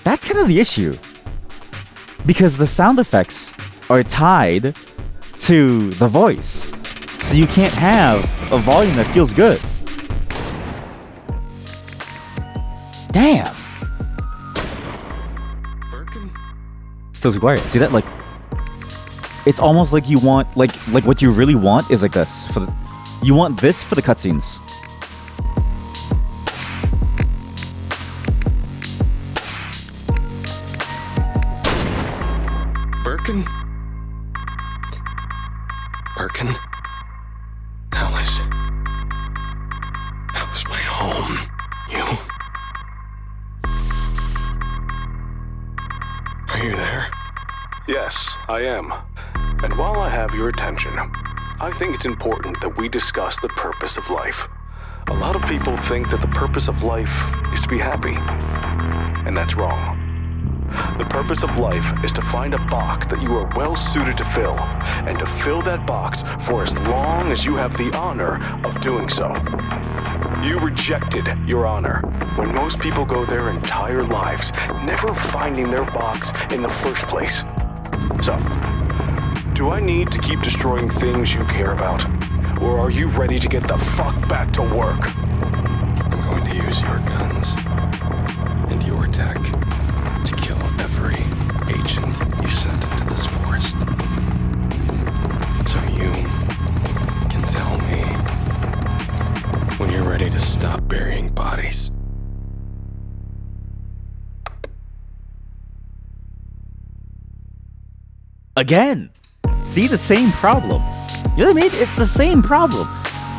That's kind of the issue. Because the sound effects are tied to the voice. So you can't have a volume that feels good. Damn. Birkin? Still too quiet. See that? Like, it's almost like you want like what you really want is like this for the. You want this for the cutscenes. Birkin? Birkin? That was my home. You? Are you there? Yes, I am. And while I have your attention, I think it's important that we discuss the purpose of life. A lot of people think that the purpose of life is to be happy. And that's wrong. The purpose of life is to find a box that you are well suited to fill, and to fill that box for as long as you have the honor of doing so. You rejected your honor when most people go their entire lives never finding their box in the first place. So, do I need to keep destroying things you care about? Or are you ready to get the fuck back to work? I'm going to use your guns and your tech to kill every agent you sent into this forest. So you can tell me when you're ready to stop burying bodies. Again. See, the same problem. You know what I mean? It's the same problem.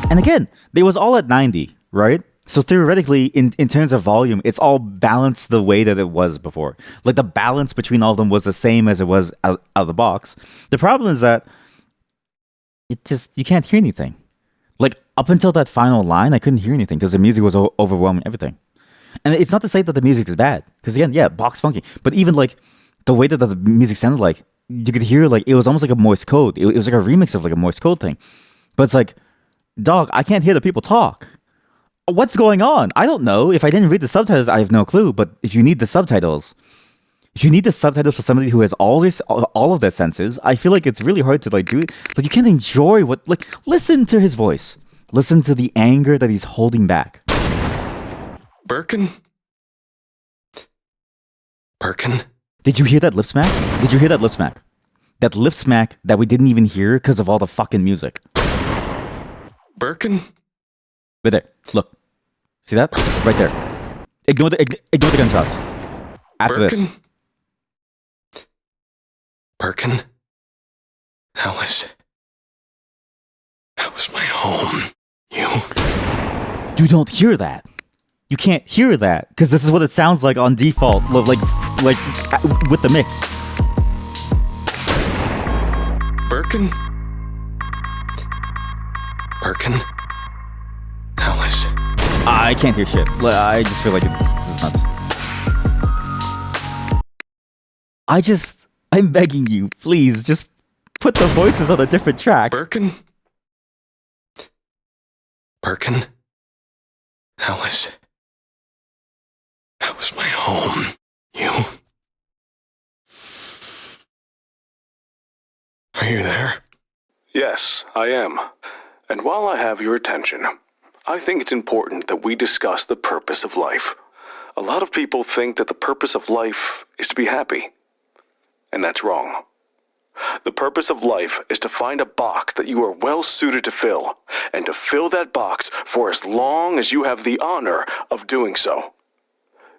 And again, they was all at 90, right? So theoretically, in terms of volume, it's all balanced the way that it was before. Like the balance between all of them was the same as it was out of the box. The problem is that you can't hear anything. Like up until that final line, I couldn't hear anything because the music was overwhelming everything. And it's not to say that the music is bad, because again, yeah, box funky. But even like the way that the music sounded, like you could hear like it was almost like a Morse code. It was like a remix of like a Morse code thing. But it's like, dog, I can't hear the people talk. What's going on? I don't know. If I didn't read the subtitles, I have no clue. But if you need the subtitles for somebody who has all of their senses, I feel like it's really hard to like do it. Like you can't enjoy listen to his voice. Listen to the anger that he's holding back. Birkin? Birkin? Did you hear that lip smack? Did you hear that lip smack? That lip smack that we didn't even hear because of all the fucking music. Birkin? Right there. Look. See that? Right there. Ignore the gunshots. After Birkin? this. Birkin? That was my home. You don't hear that. You can't hear that because this is what it sounds like on default, like with the mix. Birkin? Birkin? I can't hear shit. I just feel like it's nuts. I'm begging you, please, just put the voices on a different track. Birkin? Birkin? That was my home. Are you there? Yes, I am. And while I have your attention, I think it's important that we discuss the purpose of life. A lot of people think that the purpose of life is to be happy. And that's wrong. The purpose of life is to find a box that you are well suited to fill, and to fill that box for as long as you have the honor of doing so.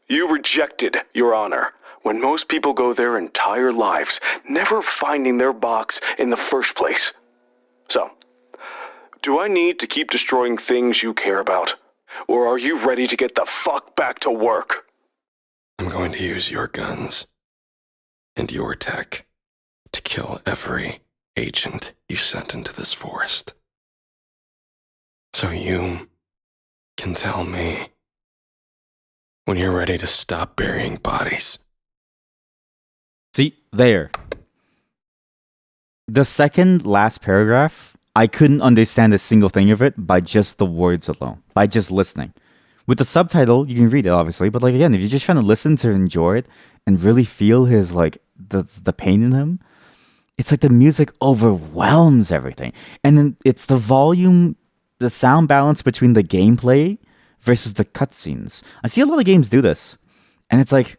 You rejected your honor when most people go their entire lives never finding their box in the first place. So, do I need to keep destroying things you care about? Or are you ready to get the fuck back to work? I'm going to use your guns and your tech to kill every agent you sent into this forest. So you can tell me when you're ready to stop burying bodies. See, there. The second last paragraph, I couldn't understand a single thing of it by just the words alone, by just listening. With the subtitle, you can read it, obviously, but like again, if you're just trying to listen to enjoy it and really feel his like the pain in him, it's like the music overwhelms everything. And then it's the volume, the sound balance between the gameplay versus the cutscenes. I see a lot of games do this, and it's like,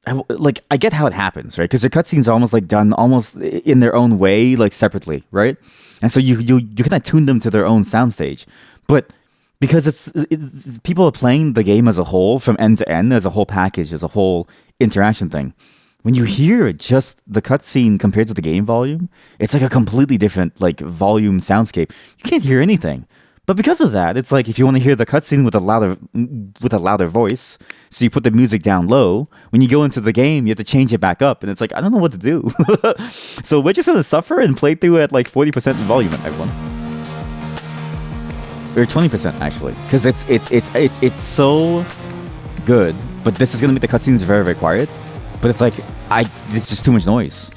I get how it happens, right? Because the cutscenes are almost like done almost in their own way, like separately, right? And so you kind of tune them to their own soundstage, but because people are playing the game as a whole, from end to end, as a whole package, as a whole interaction thing. When you hear just the cutscene compared to the game volume, it's like a completely different like volume soundscape. You can't hear anything. But because of that, it's like if you want to hear the cutscene with a louder voice, so you put the music down low. When you go into the game, you have to change it back up, and it's like I don't know what to do. So we're just gonna suffer and play through at like 40% volume, everyone, or 20% actually, because it's so good. But this is gonna make the cutscenes very, very quiet. But it's like it's just too much noise,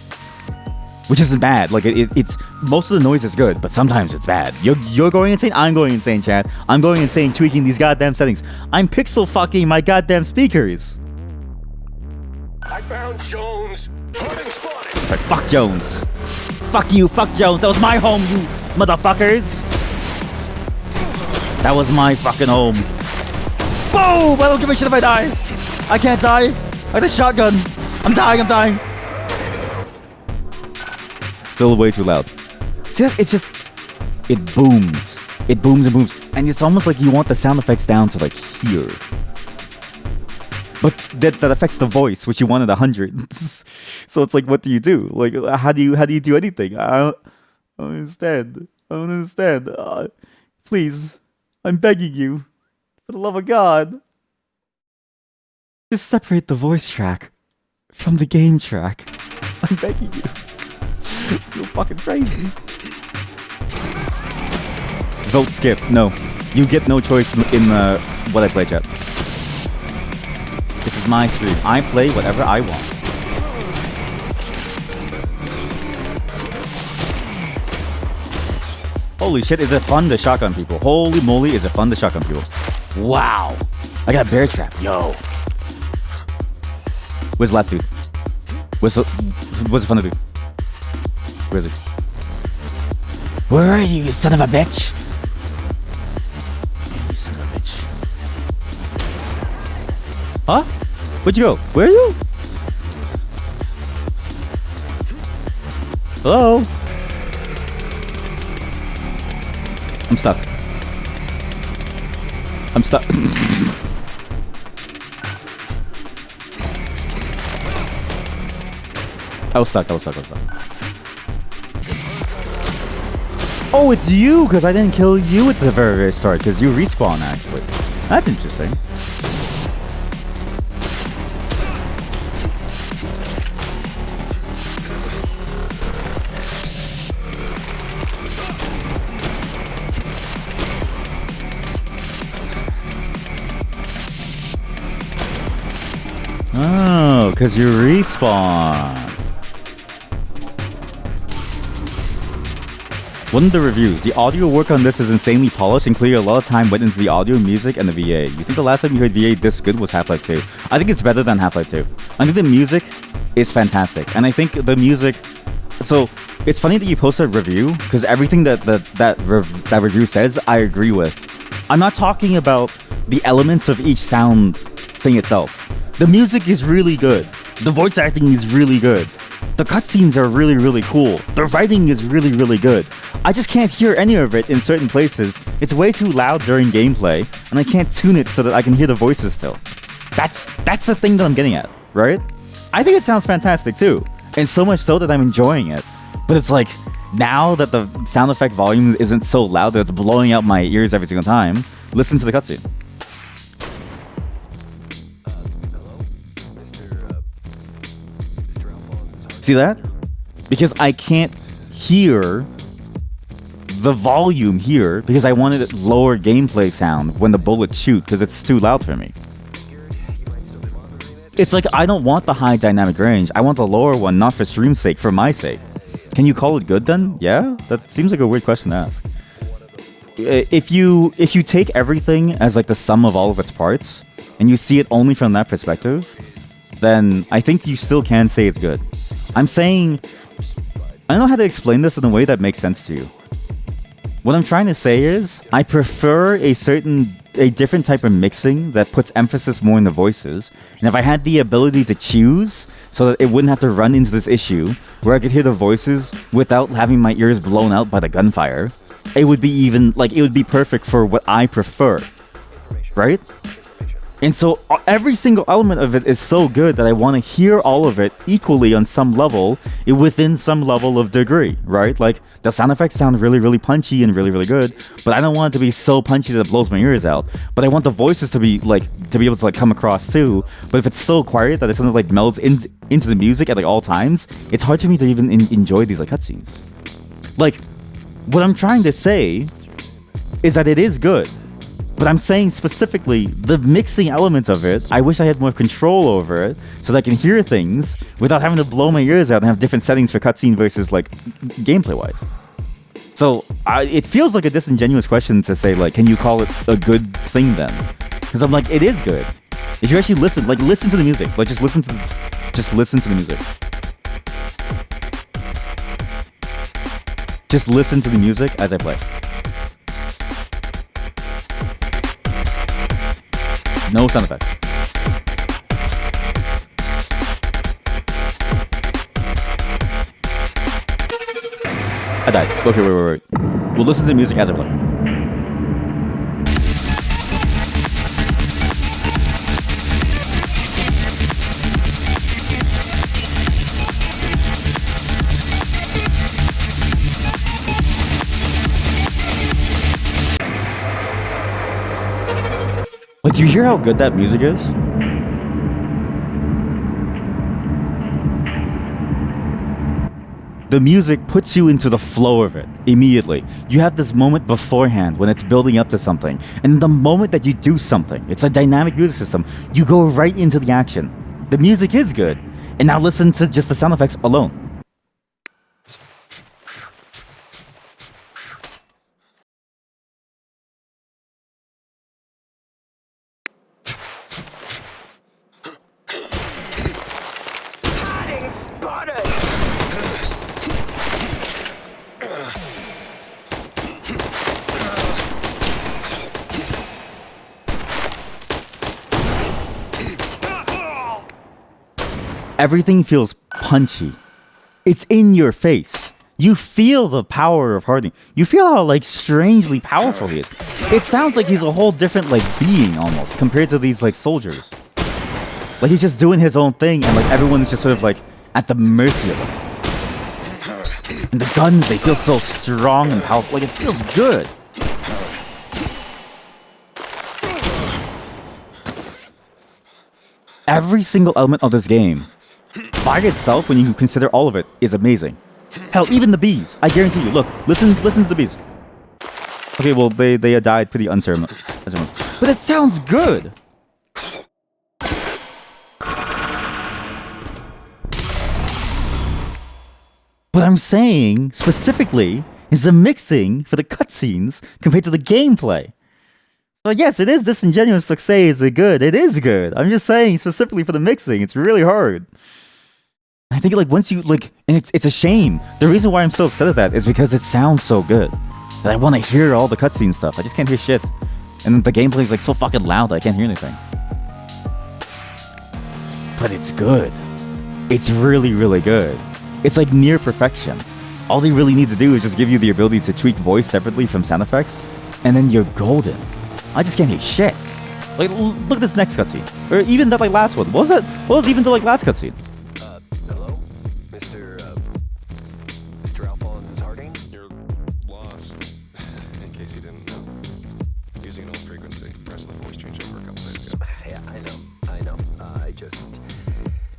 which isn't bad. Like it's most of the noise is good, but sometimes it's bad. You're going insane. I'm going insane, Chad. I'm going insane tweaking these goddamn settings. I'm pixel fucking my goddamn speakers. I found Jones. Hunting spotted. Right, fuck Jones. Fuck you. Fuck Jones. That was my home, you motherfuckers. That was my fucking home. Boom! I don't give a shit if I die. I can't die. I got a shotgun. I'm dying. Still way too loud. See that? It's just... It booms. It booms and booms. And it's almost like you want the sound effects down to like here. But that affects the voice, which you want at 100. So it's like, what do you do? Like, how do you do anything? I don't understand. I don't understand. Please. I'm begging you. For the love of God. Just separate the voice track from the game track. I'm begging you. You're fucking crazy. Vote skip. No. You get no choice in what I play, chat. This is my stream. I play whatever I want. Holy shit, is it fun to shotgun people? Holy moly, is it fun to shotgun people? Wow. I got a bear trap. Yo. Where's the last dude? What's it fun to do? Where is he? Where are you son of a bitch? You son of a bitch. Huh? Where'd you go? Where are you? Hello? I'm stuck. I'm stuck. I was stuck. Oh, it's you, because I didn't kill you at the very, very start, because you respawn, actually. That's interesting. Oh, because you respawn. One of the reviews. The audio work on this is insanely polished and clear. A lot of time went into the audio, music, and the VA. You think the last time you heard VA this good was Half-Life 2? I think it's better than Half-Life 2. I think the music is fantastic. And I think the music... So, it's funny that you posted a review, because everything that review says, I agree with. I'm not talking about the elements of each sound thing itself. The music is really good. The voice acting is really good. The cutscenes are really, really cool. The writing is really, really good. I just can't hear any of it in certain places. It's way too loud during gameplay, and I can't tune it so that I can hear the voices still. That's the thing that I'm getting at, right? I think it sounds fantastic too, and so much so that I'm enjoying it. But it's like, now that the sound effect volume isn't so loud that it's blowing out my ears every single time, listen to the cutscene. See that? Because I can't hear the volume here because I wanted lower gameplay sound when the bullets shoot because it's too loud for me. It's like I don't want the high dynamic range. I want the lower one, not for stream's sake, for my sake. Can you call it good then? Yeah? That seems like a weird question to ask. If you take everything as like the sum of all of its parts and you see it only from that perspective, then I think you still can say it's good. I'm saying, I don't know how to explain this in a way that makes sense to you. What I'm trying to say is, I prefer a certain a different type of mixing that puts emphasis more in the voices, and if I had the ability to choose so that it wouldn't have to run into this issue where I could hear the voices without having my ears blown out by the gunfire, it would be even like it would be perfect for what I prefer, right? And so every single element of it is so good that I want to hear all of it equally on some level, within some level of degree, right? Like the sound effects sound really, really punchy and really, really good, but I don't want it to be so punchy that it blows my ears out. But I want the voices to be like to be able to like come across too. But if it's so quiet that it sort of like melds into the music at like all times, it's hard for me to even enjoy these like cutscenes. Like what I'm trying to say is that it is good. But I'm saying specifically, the mixing element of it, I wish I had more control over it so that I can hear things without having to blow my ears out and have different settings for cutscene versus like gameplay-wise. So it feels like a disingenuous question to say like, can you call it a good thing then? Because I'm like, it is good. If you actually listen to the music, like just listen to the music. Just listen to the music as I play. No sound effects. I died. Okay, wait. We'll listen to the music as I play. But do you hear how good that music is? The music puts you into the flow of it immediately. You have this moment beforehand when it's building up to something. And the moment that you do something, it's a dynamic music system, you go right into the action. The music is good. And now listen to just the sound effects alone. Everything feels punchy. It's in your face. You feel the power of Harding. You feel how like strangely powerful he is. It sounds like he's a whole different like being almost compared to these like soldiers. Like he's just doing his own thing and like everyone's just sort of like at the mercy of him. And the guns, they feel so strong and powerful. Like it feels good. Every single element of this game by itself, when you consider all of it, is amazing. Hell, even the bees. I guarantee you. Look, listen to the bees. Okay, well, they died pretty unceremoniously. But it sounds good. What I'm saying, specifically, is the mixing for the cutscenes compared to the gameplay. So yes, it is disingenuous to say is it good. It is good. I'm just saying specifically for the mixing, it's really hard. I think like once you like, and it's a shame. The reason why I'm so upset at that is because it sounds so good that I want to hear all the cutscene stuff. I just can't hear shit, and the gameplay is like so fucking loud that I can't hear anything. But it's good. It's really, really good. It's like near perfection. All they really need to do is just give you the ability to tweak voice separately from sound effects, and then you're golden. I just can't hear shit. Like, look at this next cutscene, or even that like last one. What was that? What was even the like last cutscene? Hello, Mr. Alphonse Harding. You're lost. In case you didn't know. Using an old frequency. The rest of the voice changed over a couple days ago. Yeah, I know. I just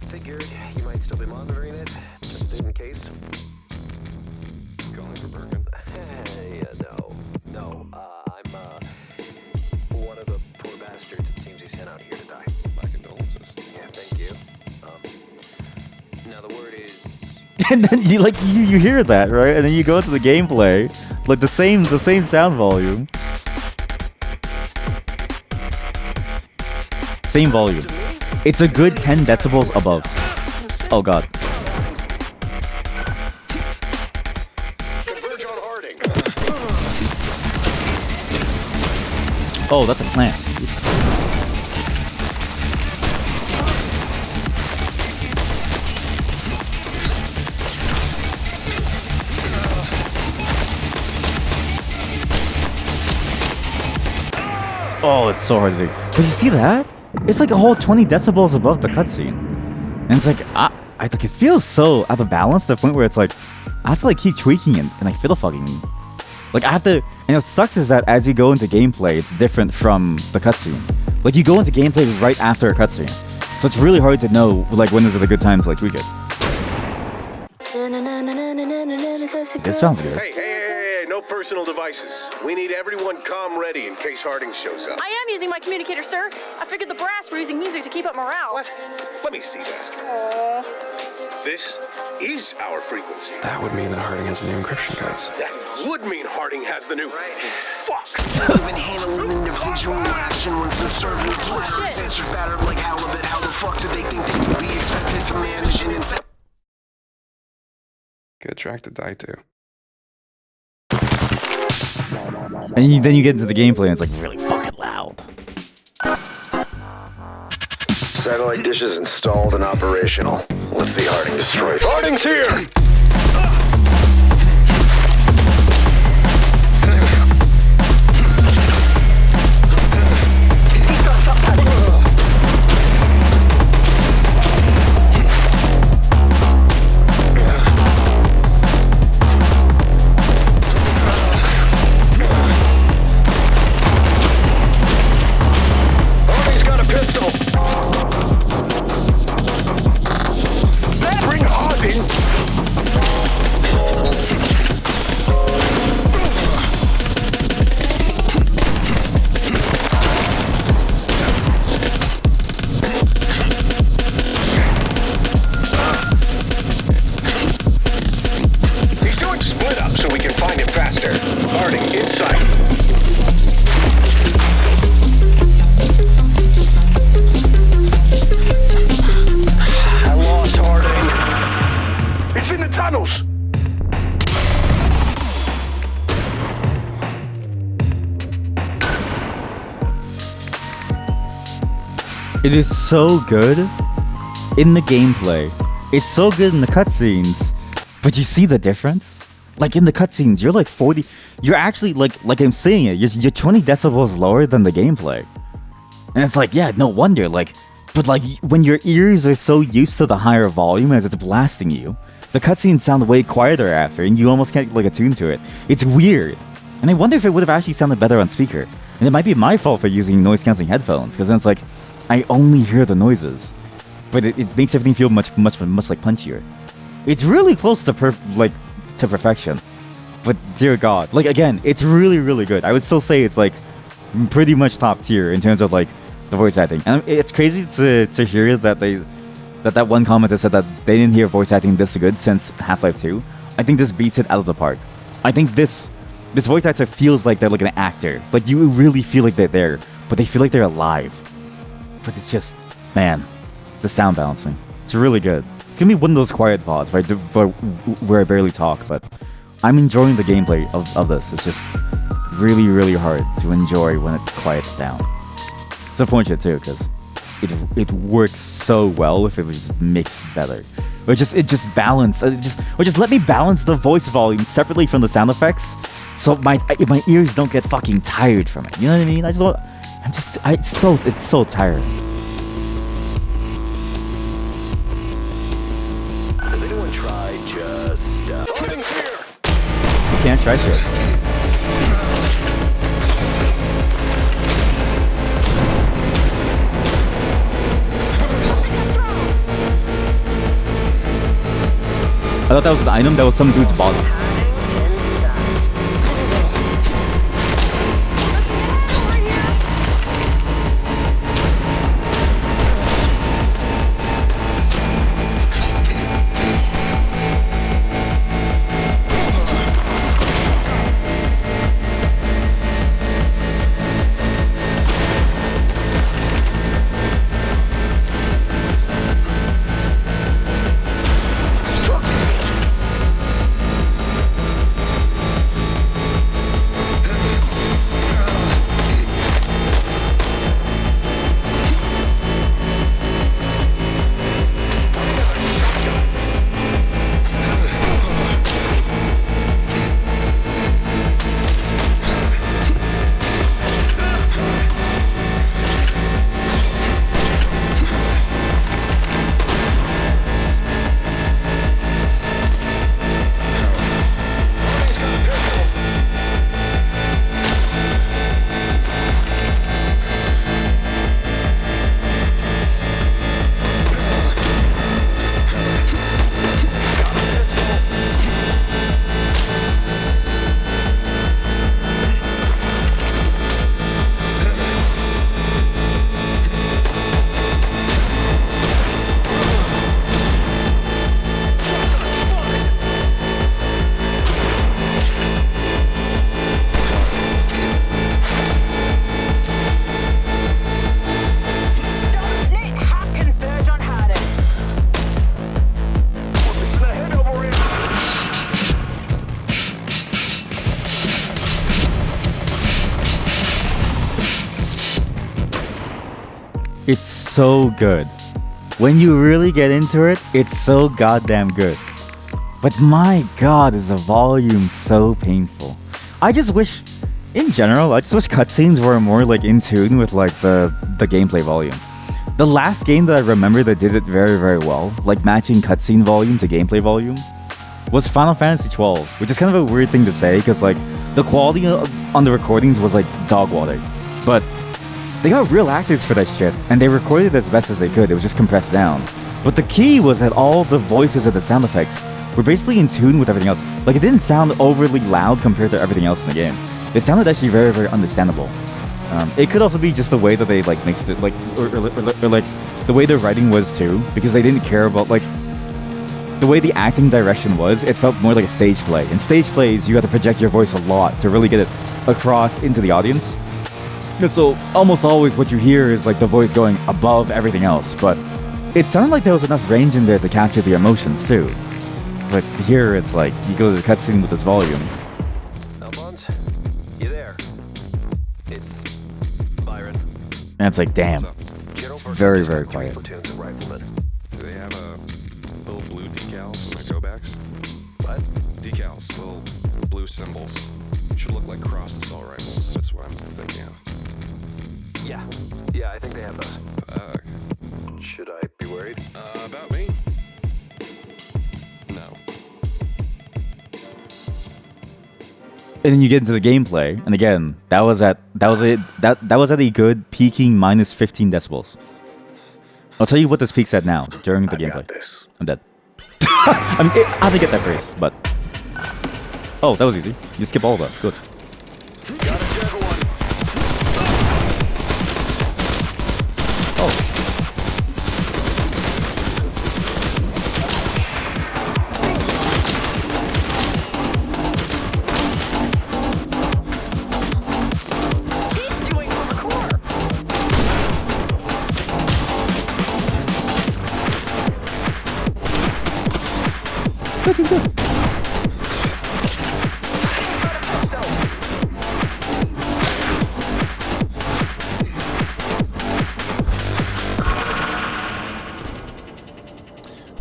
figured you might still be monitoring it, just in case. Calling for Birkin. Hey, no. I'm one of the poor bastards it seems he sent out here to die. My condolences. Yeah, thank you. Now the word is. And then you hear that, right? And then you go into the gameplay, like the same sound volume. Same volume. It's a good 10 decibels above. Oh god. Converge on Harding. Oh, that's a plant. Oh, it's so hard to do. But you see that? It's like a whole 20 decibels above the cutscene. And it's like, I like it feels so out of balance to the point where it's like, I have to like keep tweaking it and like fiddle fucking. Like I have to, and what sucks is that as you go into gameplay, it's different from the cutscene. Like you go into gameplay right after a cutscene. So it's really hard to know like when is it a good time to like tweak it. This sounds good. Hey, no personal devices. We need everyone calm ready in case Harding shows up. I am using my communicator, sir. I figured the brass were using music to keep up morale. What? Let me see that. Aww. This is our frequency. That would mean that Harding has the new encryption codes. That would mean Harding has the new... Fuck! Even handling individual action once the serving plans. Answers battered like halibut. How the fuck do they think they can be expected to manage an insect? Good track to die to. And then you get into the gameplay and it's like really fucking loud. Satellite dishes installed and operational. Let's see Harding destroyed. Harding's here! It is so good in the gameplay. It's so good in the cutscenes. But you see the difference? Like in the cutscenes, you're like 40. You're actually like I'm saying it. You're 20 decibels lower than the gameplay. And it's like, yeah, no wonder. Like, but like when your ears are so used to the higher volume as it's blasting you, the cutscenes sound way quieter after, and you almost can't like attune to it. It's weird. And I wonder if it would have actually sounded better on speaker. And it might be my fault for using noise canceling headphones, because then it's like I only hear the noises, but it makes everything feel much like punchier. It's really close to perfection, but dear God, like again, it's really good. I would still say it's like pretty much top tier in terms of like the voice acting. And it's crazy to hear that that one commenter said that they didn't hear voice acting this good since Half-Life 2. I think this beats it out of the park. I think this voice actor feels like they're like an actor. Like you really feel like they're there, but they feel like they're alive. But it's just, man, the sound balancing. It's really good. It's gonna be one of those quiet VODs where I barely talk, but I'm enjoying the gameplay of this. It's just really hard to enjoy when it quiets down. It's unfortunate too, because it works so well if it was just mixed better. Or it just balance. Or just let me balance the voice volume separately from the sound effects, so my ears don't get fucking tired from it. You know what I mean? It's so tiring. Has anyone tried just... Harding's here! You can't try shit. I thought that was an item that was some dude's bottom. It's so good. When you really get into it, it's so goddamn good. But my god, is the volume so painful. I just wish, in general, I just wish cutscenes were more like in tune with like the gameplay volume. The last game that I remember that did it very, very well, like matching cutscene volume to gameplay volume, was Final Fantasy XII, which is kind of a weird thing to say because like the quality on the recordings was like dog water. But they got real actors for that shit, and they recorded it as best as they could. It was just compressed down. But the key was that all the voices and the sound effects were basically in tune with everything else. Like, it didn't sound overly loud compared to everything else in the game. It sounded actually very, very understandable. It could also be just the way that they like mixed it, like, or like the way the writing was too, because they didn't care about like the way the acting direction was. It felt more like a stage play. In stage plays, you have to project your voice a lot to really get it across into the audience. And so almost always what you hear is like the voice going above everything else. But it sounded like there was enough range in there to capture the emotions too. But here it's like you go to the cutscene with this volume. Alphonse, you there? It's Byron. And it's like, damn. It's very, very quiet. Platoons of riflemen. Do they have little blue decals on their go backs? What? Decals, little blue symbols. Should look like cross assault rifles. That's what I'm thinking of. Yeah, I think they have those. Fuck. Should I be worried? About me? No. And then you get into the gameplay, and again, that was at a good peaking minus 15 decibels. I'll tell you what this peaks at now during the gameplay. Got this. I'm dead. I have to get that first, but oh, that was easy. You skip all of that. Good. Got a dead one. Oh. He's doing parkour.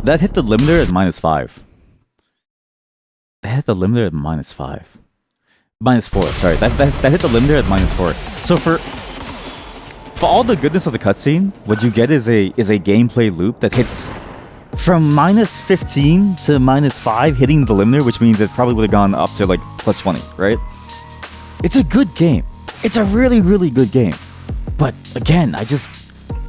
That hit the limiter at minus 5. That hit the limiter at minus 5. Minus 4, sorry. That hit the limiter at minus 4. So for all the goodness of the cutscene, what you get is a gameplay loop that hits from minus 15 to minus 5, hitting the limiter, which means it probably would have gone up to like plus 20, right? It's a good game. It's a really, really good game. But again,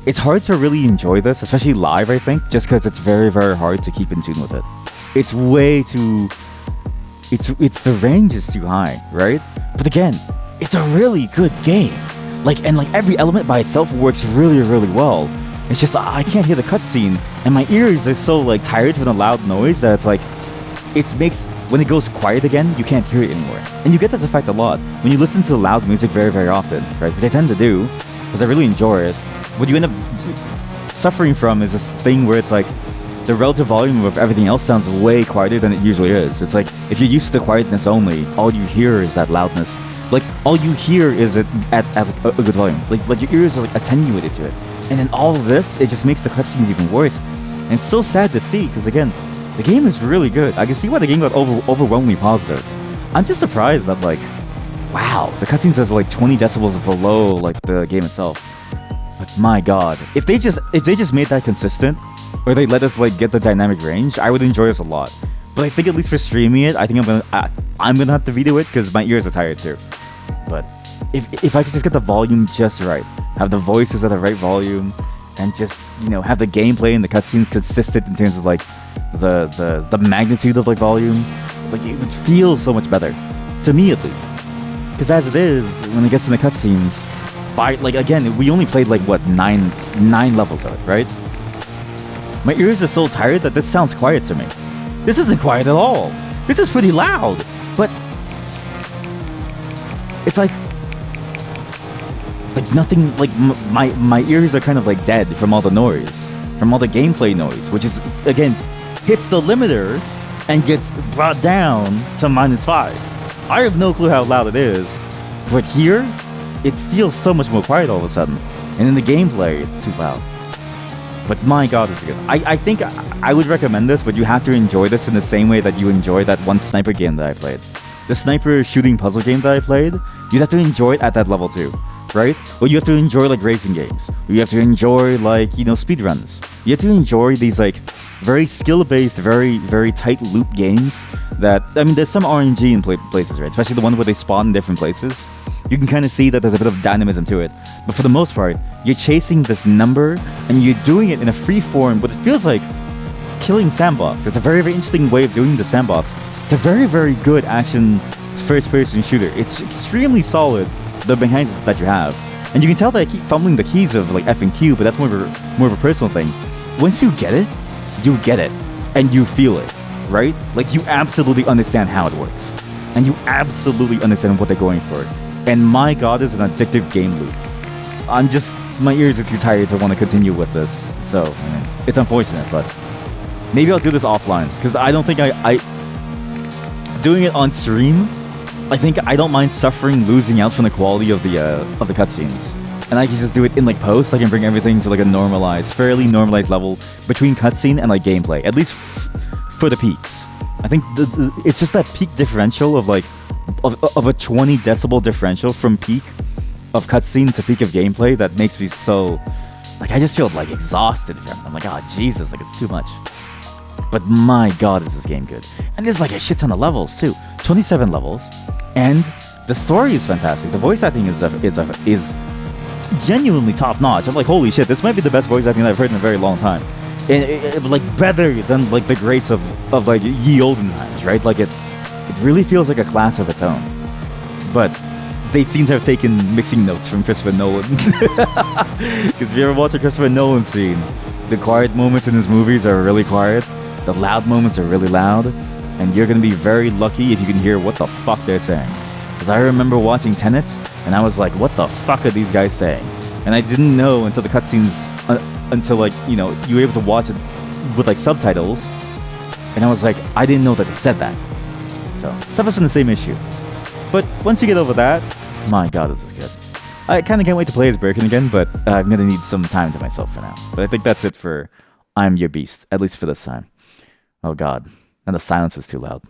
it's hard to really enjoy this, especially live, I think, just because it's very, very hard to keep in tune with it. It's way too... It's the range is too high, right? But again, it's a really good game. Like every element by itself works really, really well. It's just, I can't hear the cutscene, and my ears are so like tired from the loud noise that it's like, it makes, when it goes quiet again, you can't hear it anymore. And you get this effect a lot when you listen to loud music very, very often, right? Which I tend to do, because I really enjoy it. What you end up suffering from is this thing where it's like the relative volume of everything else sounds way quieter than it usually is. It's like if you're used to the quietness only, all you hear is that loudness. Like all you hear is it at a good volume. Like your ears are like attenuated to it. And then all of this, it just makes the cutscenes even worse. And it's so sad to see because again, the game is really good. I can see why the game got overwhelmingly positive. I'm just surprised that like, wow, the cutscenes is like 20 decibels below like the game itself. But my god, if they just made that consistent, or they let us like get the dynamic range, I would enjoy this a lot. But I think at least for streaming it, I think I'm gonna have to video it because my ears are tired too. But if I could just get the volume just right, have the voices at the right volume, and just have the gameplay and the cutscenes consistent in terms of like the magnitude of like volume, like it would feel so much better, to me at least. Because as it is, when it gets in the cutscenes. Like again, we only played like what nine levels of it, right? My ears are so tired that this sounds quiet to me. This isn't quiet at all. This is pretty loud, but it's like nothing. Like my ears are kind of like dead from all the noise, from all the gameplay noise, which is again hits the limiter and gets brought down to minus 5. I have no clue how loud it is, but here. It feels so much more quiet all of a sudden. and in the gameplay, it's too loud. But my god, it's good. I think I would recommend this, but you have to enjoy this in the same way that you enjoy that one sniper game that I played. The sniper shooting puzzle game that I played, you'd have to enjoy it at that level too, right? Well, you have to enjoy like racing games. You have to enjoy like, speed runs. You have to enjoy these like very skill-based, very tight loop games that, I mean, there's some RNG in places, right? Especially the ones where they spawn in different places. You can kind of see that there's a bit of dynamism to it. But for the most part, you're chasing this number and you're doing it in a free form, but it feels like killing sandbox. It's a very, very interesting way of doing the sandbox. It's a very, very good action first-person shooter. It's extremely solid, the mechanics that you have. And you can tell that I keep fumbling the keys of like F and Q, but that's more of a personal thing. Once you get it, and you feel it, right? Like you absolutely understand how it works. And you absolutely understand what they're going for. And my god, it's an addictive game loop. My ears are too tired to want to continue with this. So, I mean, it's unfortunate, but maybe I'll do this offline. Because I don't think doing it on stream, I think I don't mind losing out from the quality of the cutscenes. And I can just do it in like post. I can bring everything to like a fairly normalized level between cutscene and like gameplay. At least for the peaks. I think it's just that peak differential of like of a 20 decibel differential from peak of cutscene to peak of gameplay that makes me so like I just feel like exhausted from it. I'm like, oh Jesus, like it's too much. But my god, is this game good. And there's like a shit ton of levels too. 27 levels. And the story is fantastic. The voice acting is genuinely top notch. I'm like, holy shit, this might be the best voice acting I've heard in a very long time. And like better than like the greats of like ye olden times, right? Like it really feels like a class of its own. But they seem to have taken mixing notes from Christopher Nolan. Because if you ever watch a Christopher Nolan scene, the quiet moments in his movies are really quiet. The loud moments are really loud. And you're going to be very lucky if you can hear what the fuck they're saying. Because I remember watching Tenet, and I was like, what the fuck are these guys saying? And I didn't know until the cutscenes, until like, you were able to watch it with like subtitles. And I was like, I didn't know that they said that. So, suffers from the same issue. But once you get over that, my god, this is good. I kind of can't wait to play as Birkin again, but I'm going to need some time to myself for now. But I think that's it for I'm Your Beast, at least for this time. Oh god. And the silence is too loud.